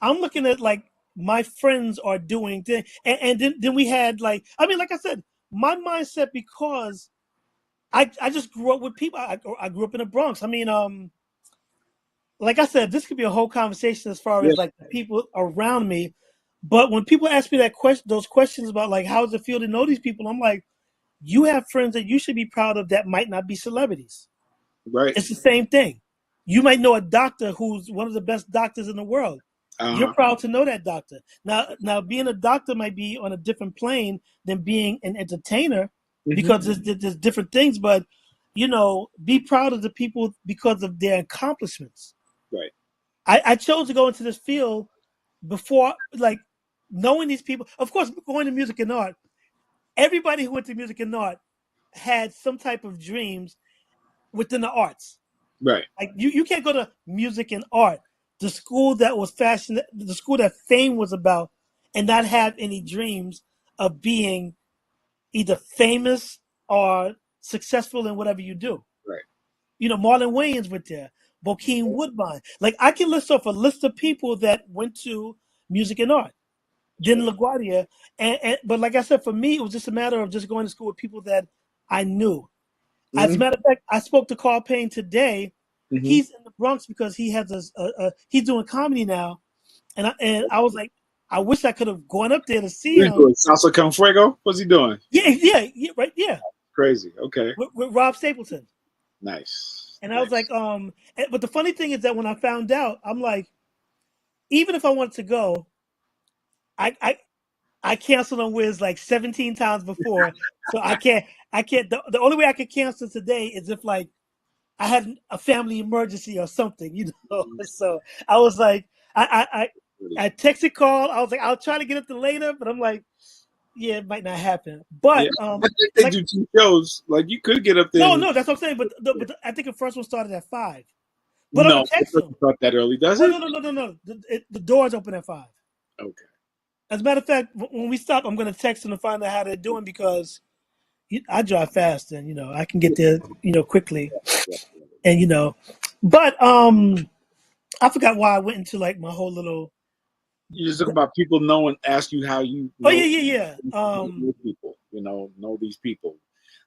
I'm looking at like my friends are doing things, and then we had like, I mean, like I said, my mindset, because I just grew up with people. I grew up in the Bronx. I mean, like I said, this could be a whole conversation as far Yeah. as like the people around me. But when people ask me that question, those questions about like how does it feel to know these people, I'm like, you have friends that you should be proud of that might not be celebrities. Right. It's the same thing. You might know a doctor who's one of the best doctors in the world. You're Uh-huh. proud to know that doctor. Now, being a doctor might be on a different plane than being an entertainer, because there's different things. But you know, be proud of the people because of their accomplishments. Right. I chose to go into this field before, like, knowing these people. Of course, going to music and art. Everybody who went to music and art had some type of dreams within the arts. Right. Like you can't go to music and art, the school that was fashion, the school that fame was about, and not have any dreams of being either famous or successful in whatever you do. Right. You know, Marlon Wayans went there, Bokeem Woodbine. Like I can list off a list of people that went to music and art. Then LaGuardia, but like I said, for me, it was just a matter of just going to school with people that I knew. As a Mm-hmm. matter of fact, I spoke to Carl Payne today. Mm-hmm. He's in the Bronx because he has he's doing comedy now, and I was like, I wish I could have gone up there to see What he him. doing? Salsa con fuego? What's he doing? Yeah, right, yeah, Crazy. Okay. with Rob Stapleton. Nice. And I was Nice. like, but the funny thing is that when I found out, I'm like, even if I wanted to go, I I, I canceled on Wiz like 17 times before, so I can't. The only way I could cancel today is if like I had a family emergency or something, you know. So I was like, I texted Carl. I was like, I'll try to get up to later, but I'm like, yeah, it might not happen. Yeah. But I think they like, do 2 shows. Like you could get up there. no, that's what I'm saying. But I think the first one started at 5. But I'm No, gonna it text doesn't him. start that early, does Oh it? no. The doors open at 5. Okay. As a matter of fact, when we stop, I'm gonna text him to find out how they're doing, because I drive fast and you know I can get there, you know, quickly, Yeah. and you know. But I forgot why I went into like my whole little. You just talk about people knowing, ask you how you Oh know yeah. people. Know these people.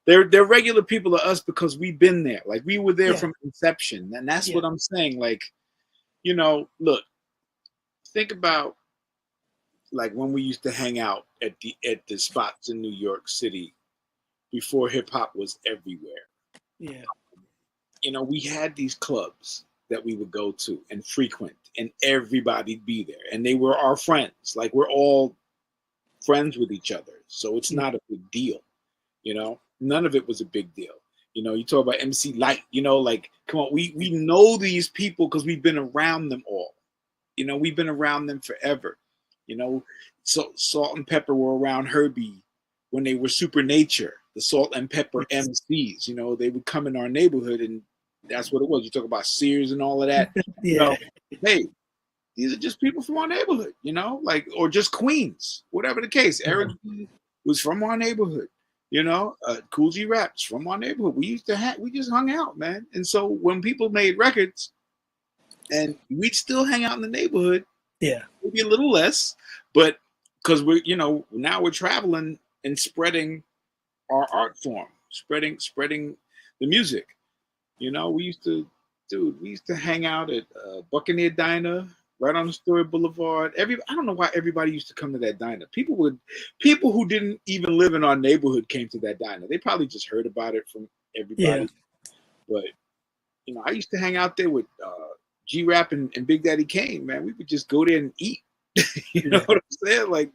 They're regular people to us because we've been there. Like we were there Yeah, from inception, and that's yeah, what I'm saying. Like, look, think about like when we used to hang out at the spots in New York City before hip hop was everywhere. yeah. We had these clubs that we would go to and frequent, and everybody'd be there, and they were our friends. Like we're all friends with each other, so it's Yeah. not a big deal. None of it was a big deal. You talk about MC Light. Like come on, we know these people because we've been around them all. We've been around them forever. So Salt-N-Pepa were around Herbie when they were Supernature, the Salt-N-Pepa MCs. They would come in our neighborhood, and that's what it was. You talk about Sears and all of that. Yeah. Hey, these are just people from our neighborhood, like, or just Queens, whatever the case. Eric B was from our neighborhood, Cool G Raps from our neighborhood. We just hung out, man. And so when people made records, and we'd still hang out in the neighborhood, Yeah. maybe a little less, but because we're, now we're traveling and spreading our art form, spreading the music. We used to hang out at Buccaneer Diner right on Astoria Boulevard. I don't know why everybody used to come to that diner. People who didn't even live in our neighborhood came to that diner. They probably just heard about it from Yeah. everybody. But I used to hang out there with G-Rap and Big Daddy Kane, man. We would just go there and eat. You know what I'm saying? Like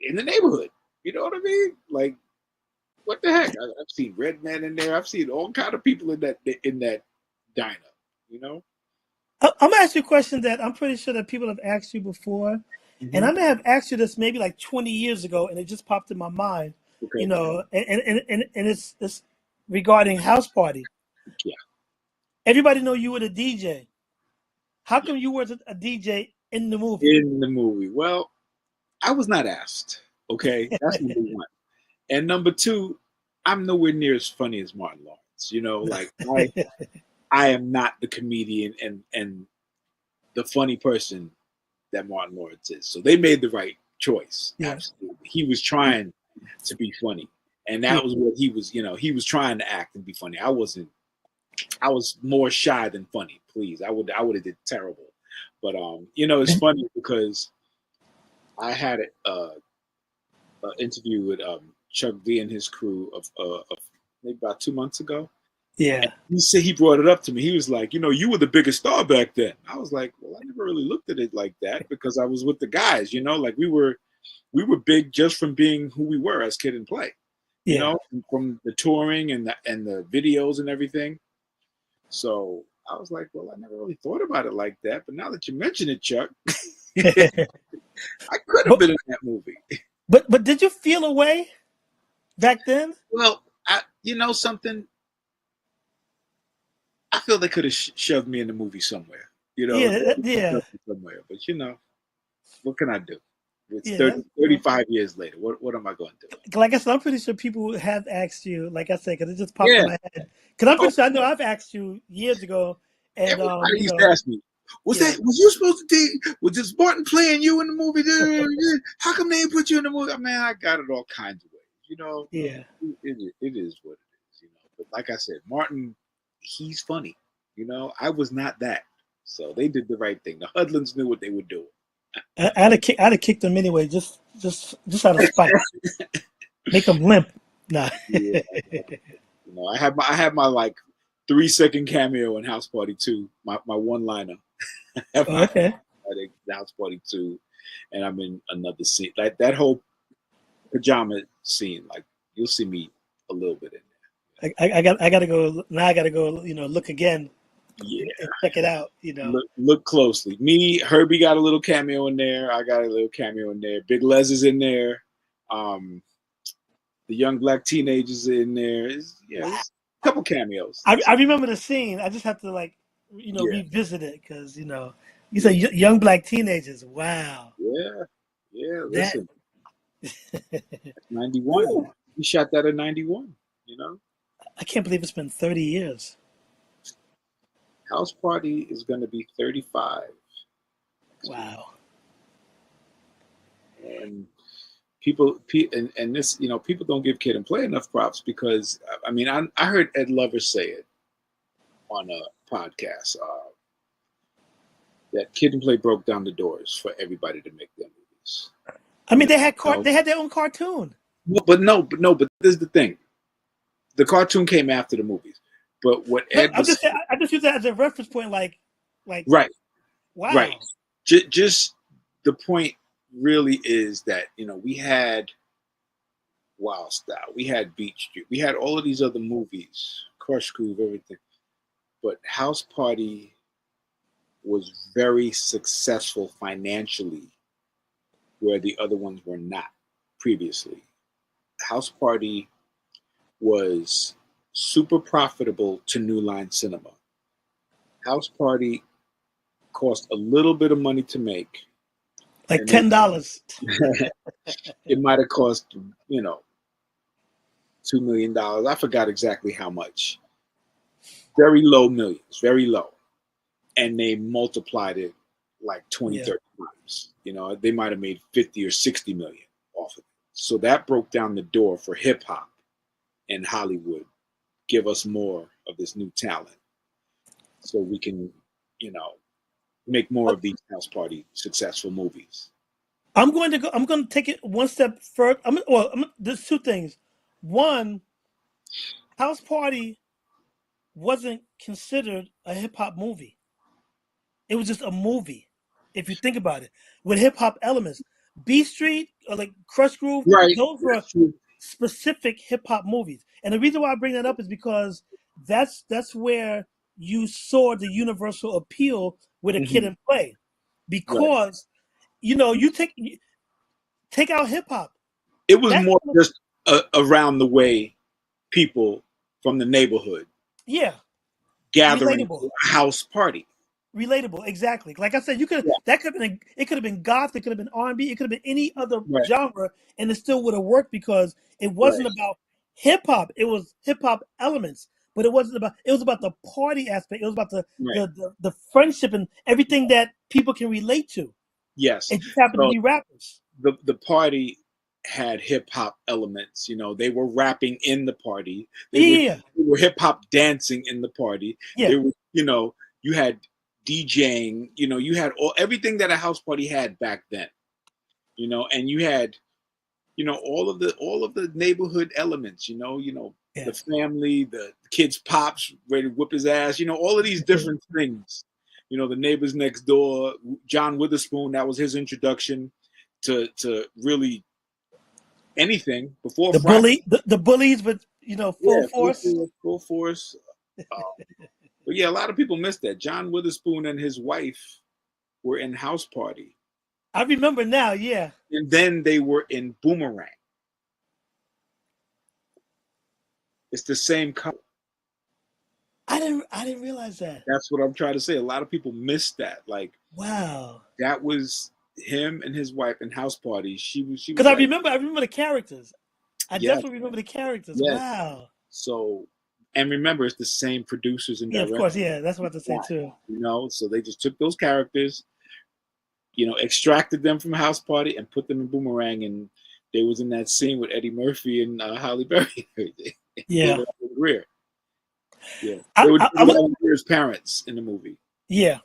in the neighborhood. You know what I mean? Like, what the heck? I've seen Redman in there. I've seen all kind of people in that diner. You know? I'm gonna ask you a question that I'm pretty sure that people have asked you before, and Mm-hmm. I may have asked you this maybe like 20 years ago, and it just popped in my mind. Okay. And it's regarding House Party. Yeah. Everybody know you were the DJ. How come you weren't a DJ in the movie? In the movie. Well, I was not asked. Okay. That's number one. And number two, I'm nowhere near as funny as Martin Lawrence. Like I am not the comedian and the funny person that Martin Lawrence is. So they made the right choice. Yeah. Absolutely. He was trying to be funny. And that was what he was, he was trying to act and be funny. I wasn't. I was more shy than funny, please. I would have did terrible. But it's funny because I had an interview with Chuck D and his crew of maybe about 2 months ago. Yeah. And he said he brought it up to me. He was like, you were the biggest star back then. I was like, well, I never really looked at it like that because I was with the guys. Like we were big just from being who we were as Kid and Play. From the touring and the videos and everything. So I was like, well, I never really thought about it like that. But now that you mention it, Chuck, I could have been in that movie. But did you feel a way back then? Well, something. I feel they could have shoved me in the movie somewhere. Somewhere. But what can I do? It's 35 years later. What am I going to do? Like I said, I'm pretty sure people have asked you, like I said, because it just popped in my head. Because I'm pretty sure I know I've asked you years ago. And everybody used to ask me, was you supposed to was this Martin playing you in the movie? How come they didn't put you in the movie? Man, I got it all kinds of ways. Yeah. It is what it is, But like I said, Martin, he's funny. I was not that. So they did the right thing. The Hudlins knew what they were doing. I'd have kicked him anyway, just out of spite. Make him limp. Nah. Yeah. I had my like 3-second cameo in House Party 2, my one-liner. Okay. House Party 2, and I'm in another scene. Like that whole pajama scene, like you'll see me a little bit in there. I gotta go now. I gotta go. Look again. Yeah, and check it out. Look closely. Me, Herbie got a little cameo in there. I got a little cameo in there. Big Les is in there. The young black teenagers in there. It's a couple cameos. I remember the scene. I just have to revisit it because you said young black teenagers. Wow. Yeah. Listen, 91. Ooh. He shot that in 91. I can't believe it's been 30 years. House Party is going to be 35. Wow. And people don't give Kid and Play enough props because I heard Ed Lover say it on a podcast that Kid and Play broke down the doors for everybody to make their movies. They had their own cartoon. But this is the thing. The cartoon came after the movies. But what Ed I just use that as a reference point, like right, wow, right. Just the point really is that we had Wild Style, we had Beat Street, we had all of these other movies, Crush Groove, everything. But House Party was very successful financially, where the other ones were not previously. House Party was super profitable to New Line Cinema. House Party cost a little bit of money to make. Like $10. It might have cost, $2 million. I forgot exactly how much. Very low millions, very low. And they multiplied it like 20, 30 times. They might have made 50 or 60 million off of it. So that broke down the door for hip hop in Hollywood. Give us more of this new talent so we can, make more of these House Party successful movies. I'm going to take it one step further. There's two things. One, House Party wasn't considered a hip hop movie. It was just a movie, if you think about it, with hip hop elements. B Street or like Crush Groove, Right. those were That's true. specific hip hop movies. And the reason why I bring that up is because that's where you saw the universal appeal with a Kid Hmm. and Play. Right. Because you take out hip hop. It was That's more just around the way people from the neighborhood yeah, gathering relatable. to a house party. Relatable, exactly. Like I said, you could Yeah. that could have been it could have been goth, it could have been R&B, it could have been any other Right. genre, and it still would have worked because it Right. wasn't about hip hop. It was hip hop elements, but it wasn't about. It was about the party aspect. It was about Right. the friendship and everything that people can relate to. Yes. It just happened to So be rappers. the party had hip hop elements. You know, they were rapping in the party. They were Yeah, they were hip hop dancing in the party. yeah, They were, you had DJing. You had everything that a house party had back then. And you had all of the neighborhood elements. yeah. The family, the kid's pops ready to whip his ass. All of these different things. The neighbors next door. John Witherspoon. That was his introduction to really anything before Friday. The bullies with full Yeah, force. full force. But yeah, a lot of people missed that. John Witherspoon and his wife were in House Party, I remember now. Yeah, and then they were in Boomerang. It's the same couple. I didn't realize that. That's what I'm trying to say. A lot of people missed that. Like Wow. that was him and his wife in House Party. She Because was like, I remember the characters. I yes, definitely remember the characters. yes. Wow. So, and remember, it's the same producers and Yeah, of directors. course. Yeah, that's what I was about to say too. So they just took those characters, extracted them from House Party and put them in Boomerang, and they was in that scene with Eddie Murphy and Halle Berry. Yeah. Greer. Yeah, I, they were I, I, Greer's parents in the movie. yeah.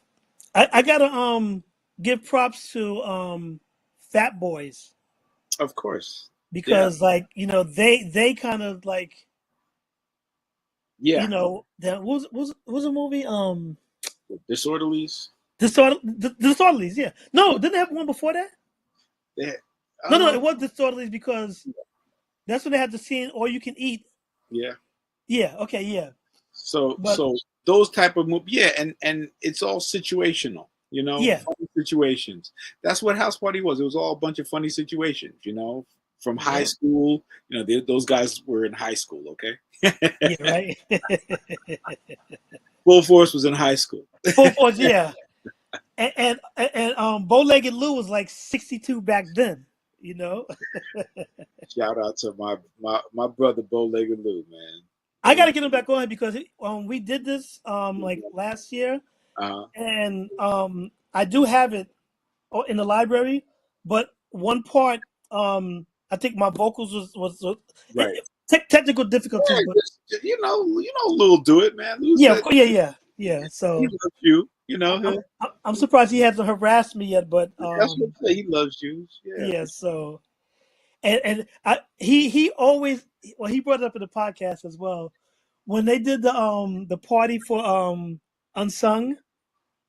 I gotta give props to Fat Boys Of course. Yeah. because they kind of like Yeah. that was a movie Disorderlies. Disorderlies. Yeah. No, didn't they have one before that? They, No, it was Disorderlies because that's when they had the scene All You Can Eat. yeah. Yeah. Okay. Yeah. So But those type of movies, yeah, and it's all situational, yeah. funny situations. That's what House Party was. It was all a bunch of funny situations, from high Yeah. school. Those guys were in high school, okay? Yeah. Right. Full Force was in high school. Full Force. Yeah. And Bow-Legged Lou was like 62 back then. Shout out to my brother Bow-Legged Lou, man. I got to get him back on because we did this like last year, Uh-huh. and I do have it in the library, but one part I think my vocals was Right. technical difficulties, Yeah, but Lou do it, man. Lou's yeah, of course, yeah. So he loves you, I'm surprised he hasn't harassed me yet, but that's what I say. He loves you. Yeah. yeah. So he always he brought it up in the podcast as well when they did the party for Unsung.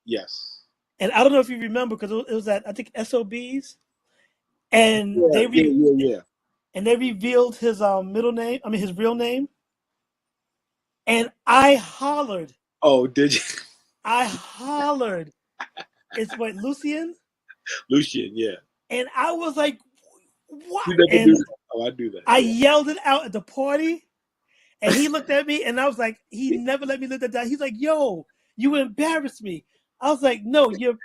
Yes. And I don't know if you remember because it was at I think SOBs, and Yeah. and they revealed his middle name. I mean his real name, and I hollered. Oh, did you? I hollered. It's what Lucian, Lucian, yeah. and I was like, "What?" You never And do that. Oh, I do that. I yelled it out at the party, and he looked at me, and I was like, "He never let me live that down." He's like, "Yo, you embarrassed me." I was like, "No, you're,"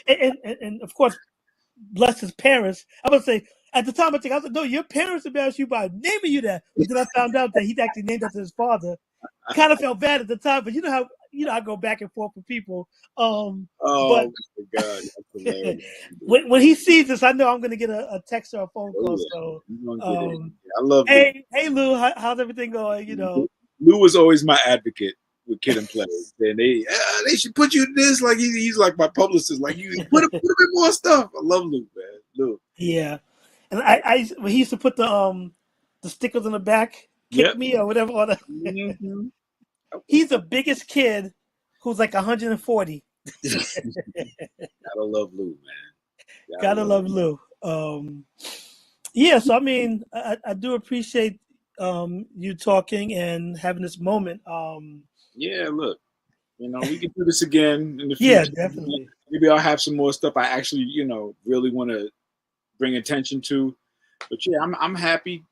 and of course, bless his parents. I would say at the time I was like, "No, your parents embarrassed you by naming you that." But then I found out that he's actually named after his father. Kind of felt bad at the time, but I go back and forth with people. Oh But my God, that's hilarious. when he sees this, I know I'm going to get a text or a phone call. Yeah. So, You're gonna get it. I love hey Lou, how's everything going? Lou was always my advocate with Kid and Play. And they should put you in this. Like he's like my publicist. Like you put him in more stuff. I love Lou, man. Lou. Yeah, and I when he used to put the stickers on the back, kick me or whatever. Mm-hmm. He's the biggest kid who's like 140. Gotta love Lou, man. Gotta love Lou. Yeah, so I mean, I do appreciate you talking and having this moment. Yeah, look, we can do this again in the Yeah, future. definitely. Maybe I'll have some more stuff I actually, really want to bring attention to. But yeah, I'm happy,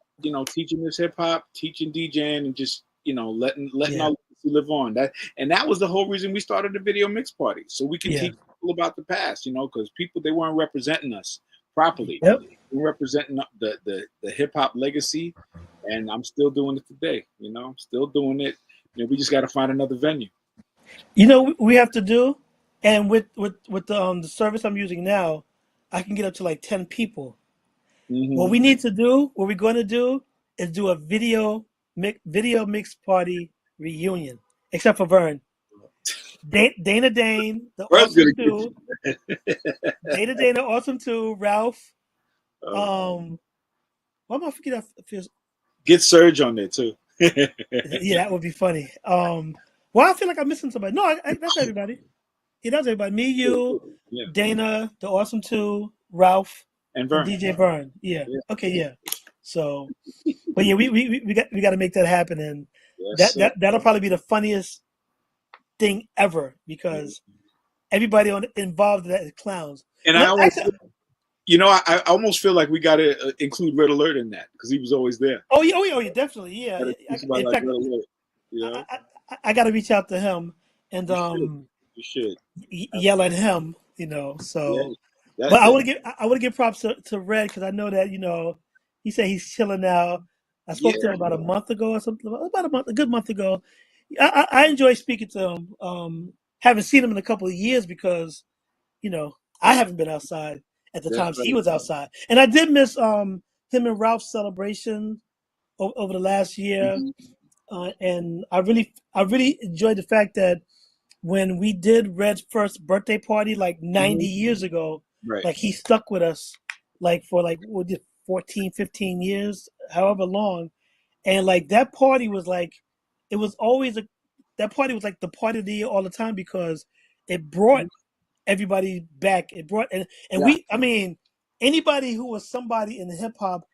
teaching this hip hop, teaching DJing, and just letting Yeah, our legacy live on. That was the whole reason we started the video mix party, so we could yeah. teach people about the past, because people, they weren't representing us properly. Yep. We're representing the hip hop legacy, and I'm still doing it today. Still doing it. We just got to find another venue. You know what we have to do, and with the service I'm using now, I can get up to like 10 people. What Hmm. we need to do, what we're going to do, is do a video mix party reunion, except for Vern. Dana Dane, the Where's awesome gonna two. Dana, awesome two. Ralph. oh, Um, why am I forgetting? get Surge on there too. Yeah, that would be funny. Well, I feel like I'm missing somebody. No, that's everybody. Yeah, that's everybody. Me, you, Yeah, Dana, the awesome two, Ralph, and and Vern. DJ Vern. Yeah. Yeah. Okay. Yeah. So, but yeah, we got to make that happen, and Yes, sir. that'll probably be the funniest thing ever because everybody involved in that is clowns. And And I I, almost, actually, I almost feel like we got to include Red Alert in that because he was always there. oh yeah, definitely, yeah. Got to see somebody In like fact, Red Alert. You know, I got to reach out to him and you should. You should. yell at him, Yeah, So, but that, I that want to give props to Red because I know that he said he's chilling now. I yeah, spoke to him about a month ago or something, about a good month ago. I enjoy speaking to him. Haven't seen him in a couple of years because I haven't been outside at the that's times he right. was outside, and I did miss him and Ralph's celebration over the last year, Mhm. and I really enjoyed the fact that when we did Red's first birthday party like 90 Mhm. years ago, Right. like he stuck with us like for like what did 14, 15 years, however long. And like that party was like it was always that party was like the party of the year all the time because it brought Mhm. everybody back. It brought and Yeah. I mean anybody who was somebody in the hip hop,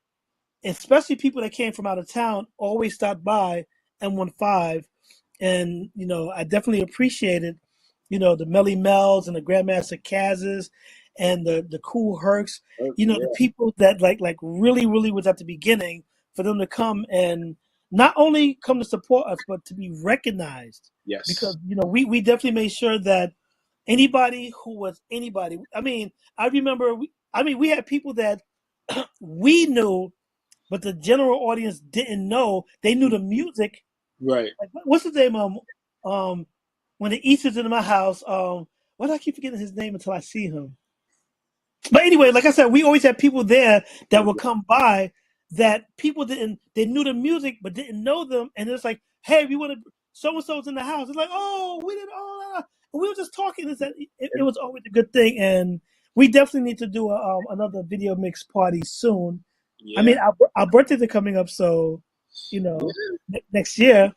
especially people that came from out of town, always stopped by M15, and I definitely appreciated, the Melly Mel's and the Grandmaster Kaz's and the Cool Hercs, Yeah. the people that like really really was at the beginning for them to come and not only come to support us but to be recognized because Yes. we definitely made sure that anybody who was anybody. I mean, I remember. We had people that we knew but the general audience didn't know. They knew the music. Right. Like what's his name? Um, when the East is in my house. Why do I keep forgetting his name until I see him? But anyway, like I said, we always had people there that would come by that people didn't. They knew the music but didn't know them, and it's like, hey, we want to. So and so's in the house. It's like, oh, we didn't. Oh, we were just talking. It And was always a good thing, and we definitely need to do another video mix party soon. I mean, yeah. our birthdays are coming up, so Yeah. next year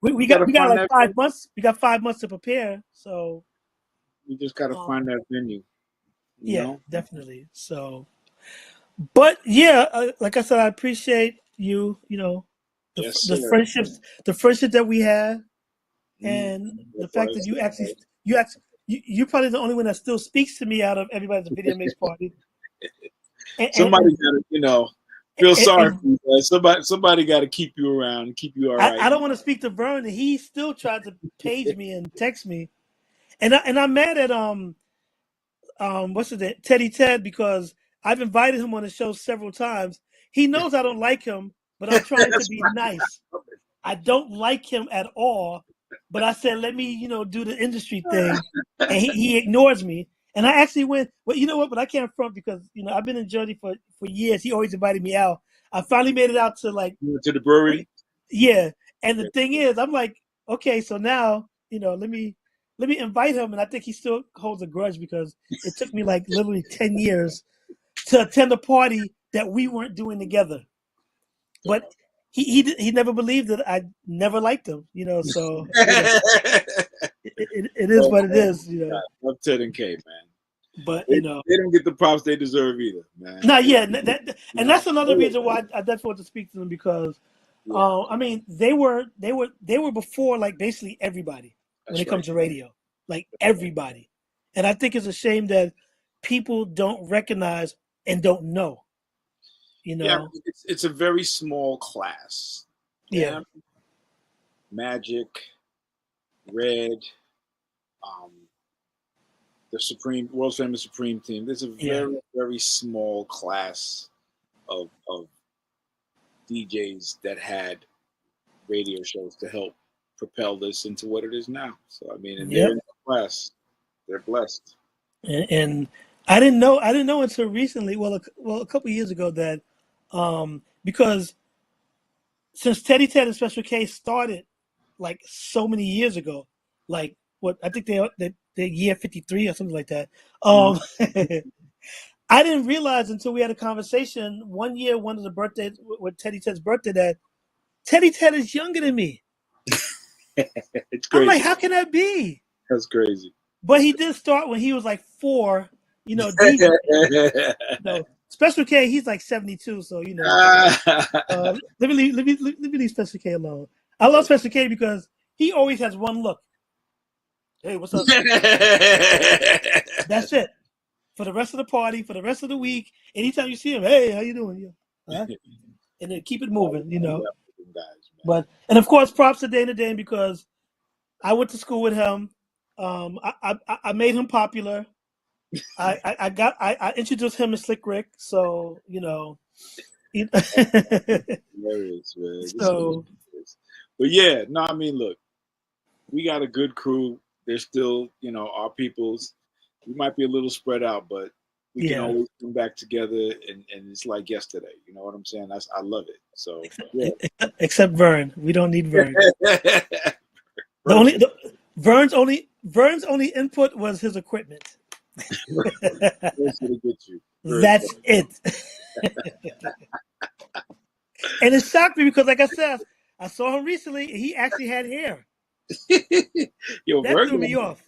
We we gotta got find like that. 5 months. We got 5 months to prepare. So We just gotta um, find that venue. You yeah, know. definitely. So, but yeah, like I said, I appreciate you. Yes, The sir. friendships, that we had, Mm. and the fact that Likewise. you actually you're probably the only one that still speaks to me out of everybody at the video mix party. And and, Somebody and, gotta, feel sorry and for you. Guys. Somebody got to keep you around, keep you all right. I don't want to speak to Vern. And he still tried to page me and text me, and I'm mad at what's his name, Teddy Ted, because I've invited him on the show several times. He knows I don't like him, but I'm trying to That's be right. nice. I don't like him at all, but I said let me do the industry thing, and he ignores me. And I actually went. Well, you know what? But I can't front because I've been in Jersey for years. He always invited me out. I finally made it out to like You went to the brewery. yeah. And the thing is, I'm like, okay, so now, let me invite him, and I think he still holds a grudge because it took me like literally 10 years to attend a party that we weren't doing together. But he never believed that I never liked him. So it is what it is. Love Ted and K, man. But They don't get the props they deserve either, man. no, yeah, and that's another reason why I definitely want to speak to them because, I mean, they were before like basically everybody when it comes to radio, like everybody, and I think it's a shame that people don't recognize and don't know. Yeah, it's a very small class. Yeah. Magic, Red, the world famous Supreme team. There's a very small class of DJs that had radio shows to help propel this into what it is now. So I mean, and they're in the class. They're blessed. And I didn't know until recently. Well, a couple of years ago that because since Teddy Ted and Special K started like so many years ago, like what I think they're year 53 or something like that. I didn't realize until we had a conversation one year, one of the birthdays with Teddy Ted's birthday, that Teddy Ted is younger than me. It's crazy. I'm like, how can that be? That's crazy. But he did start when he was like 4, DJ. Special K, he's like 72, so let me leave Special K alone. I love Special K because he always has one look. Hey, what's up? That's it. For the rest of the party, for the rest of the week, anytime you see him, hey, how you doing? Huh? And then keep it moving, But and of course, props to Dana Dane because I went to school with him. I made him popular. I introduced him to Slick Rick, so Hilarious, man. So, but yeah, no, I mean, look, we got a good crew. They're still, our peoples. We might be a little spread out, but we can always come back together, and it's like yesterday. You know what I'm saying? I love it. So yeah. Except Vern, we don't need Vern. Vern's only input was his equipment. That's it. And it shocked me because, like I said, I saw him recently, and he actually had hair. Yo, that Vern threw me off.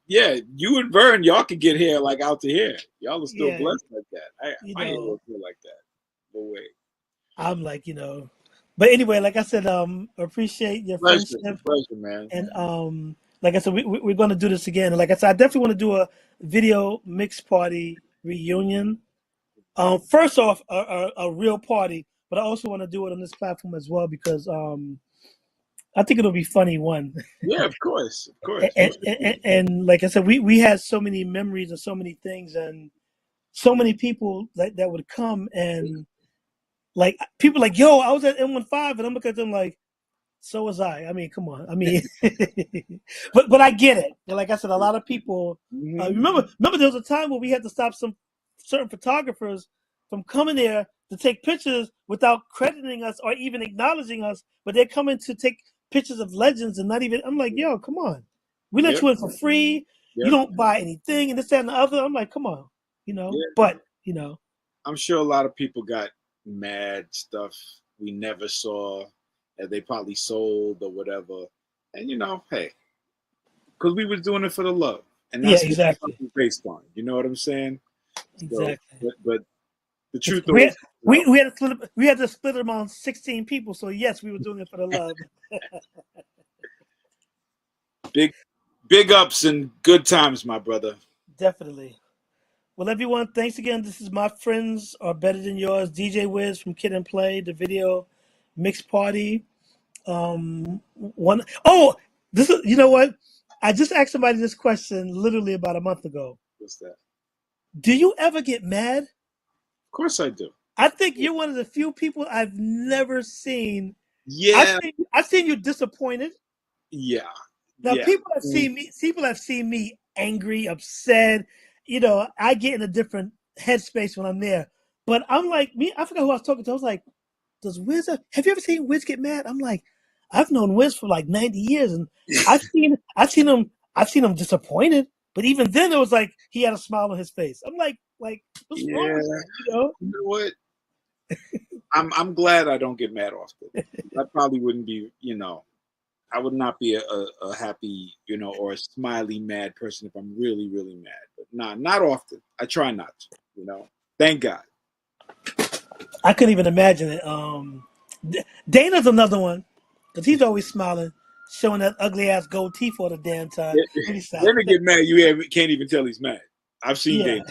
You and Vern, y'all can get hair like out to here. Y'all are still blessed like that. I ain't feel like that. No way. I'm like, But anyway, like I said, appreciate your friendship. Pleasure, man. And like I said, we're going to do this again. And like I said, I definitely want to do a video mix party reunion. First off, a real party, but I also want to do it on this platform as well because I think it'll be funny. One. Yeah, of course. And like I said, we had so many memories and so many things and so many people that would come and like people like, yo, I was at N.W.A, and I'm looking at them like, so was I. I mean, come on. I mean, but I get it. And like I said, a lot of people remember there was a time where we had to stop some certain photographers from coming there to take pictures without crediting us or even acknowledging us, but they're coming to take pictures of legends and not even. I'm like, yo, come on. We let you in for free. You don't buy anything and this, that, and the other. I'm like, come on, But I'm sure a lot of people got mad stuff we never saw that they probably sold or whatever, and hey, because we was doing it for the love, and that's exactly what it's based on. You know what I'm saying? Exactly. So, but the truth is, we had to split them on 16 people. So yes, we were doing it for the love. Big ups and good times, my brother. Definitely. Well, everyone, thanks again. This is My Friends Are Better Than Yours, DJ Wiz from Kid and Play, the video mix party. This is, you know what? I just asked somebody this question literally about a month ago. What's that? Do you ever get mad? Of course I do. I think you're one of the few people I've never seen. Yeah. I've seen you disappointed. Yeah. Now people have seen me angry, upset. I get in a different headspace when I'm there. But I'm like, I forgot who I was talking to. I was like, have you ever seen Wiz get mad? I'm like, I've known Wiz for like 90 years and I've seen him disappointed. But even then it was like he had a smile on his face. I'm like, what's wrong with that, You know what? I'm glad I don't get mad often. I probably wouldn't be, I would not be a happy, or a smiley mad person if I'm really, really mad. But not often. I try not to. Thank God. I couldn't even imagine it. Dana's another one because he's always smiling, showing that ugly ass gold teeth all the damn time. Let me stop. Then to get mad, can't even tell he's mad. I've seen Yeah. Dave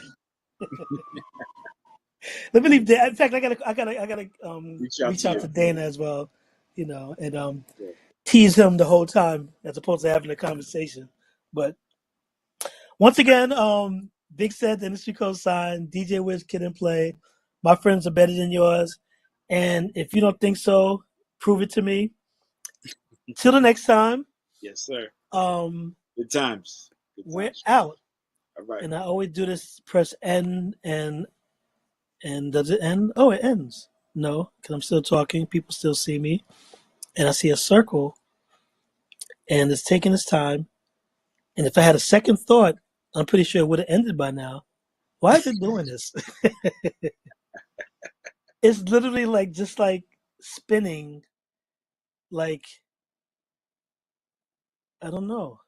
Let me leave Dana. In fact, I gotta reach out reach to out you. to Dana as well, and Yeah. tease him the whole time as opposed to having a conversation. But once again, Big Set, the industry co-sign, DJ Wiz, Kid and Play. My friends are better than yours, and if you don't think so, prove it to me. Till the next time, Yes, sir. um, Good times. Good we're times. out. All right. And I always do this: press N, and does it end? Oh, it ends. No, because I'm still talking. People still see me, and I see a circle, and it's taking its time. And if I had a second thought, I'm pretty sure it would have ended by now. Why is it doing this? It's literally like just like spinning, like I don't know.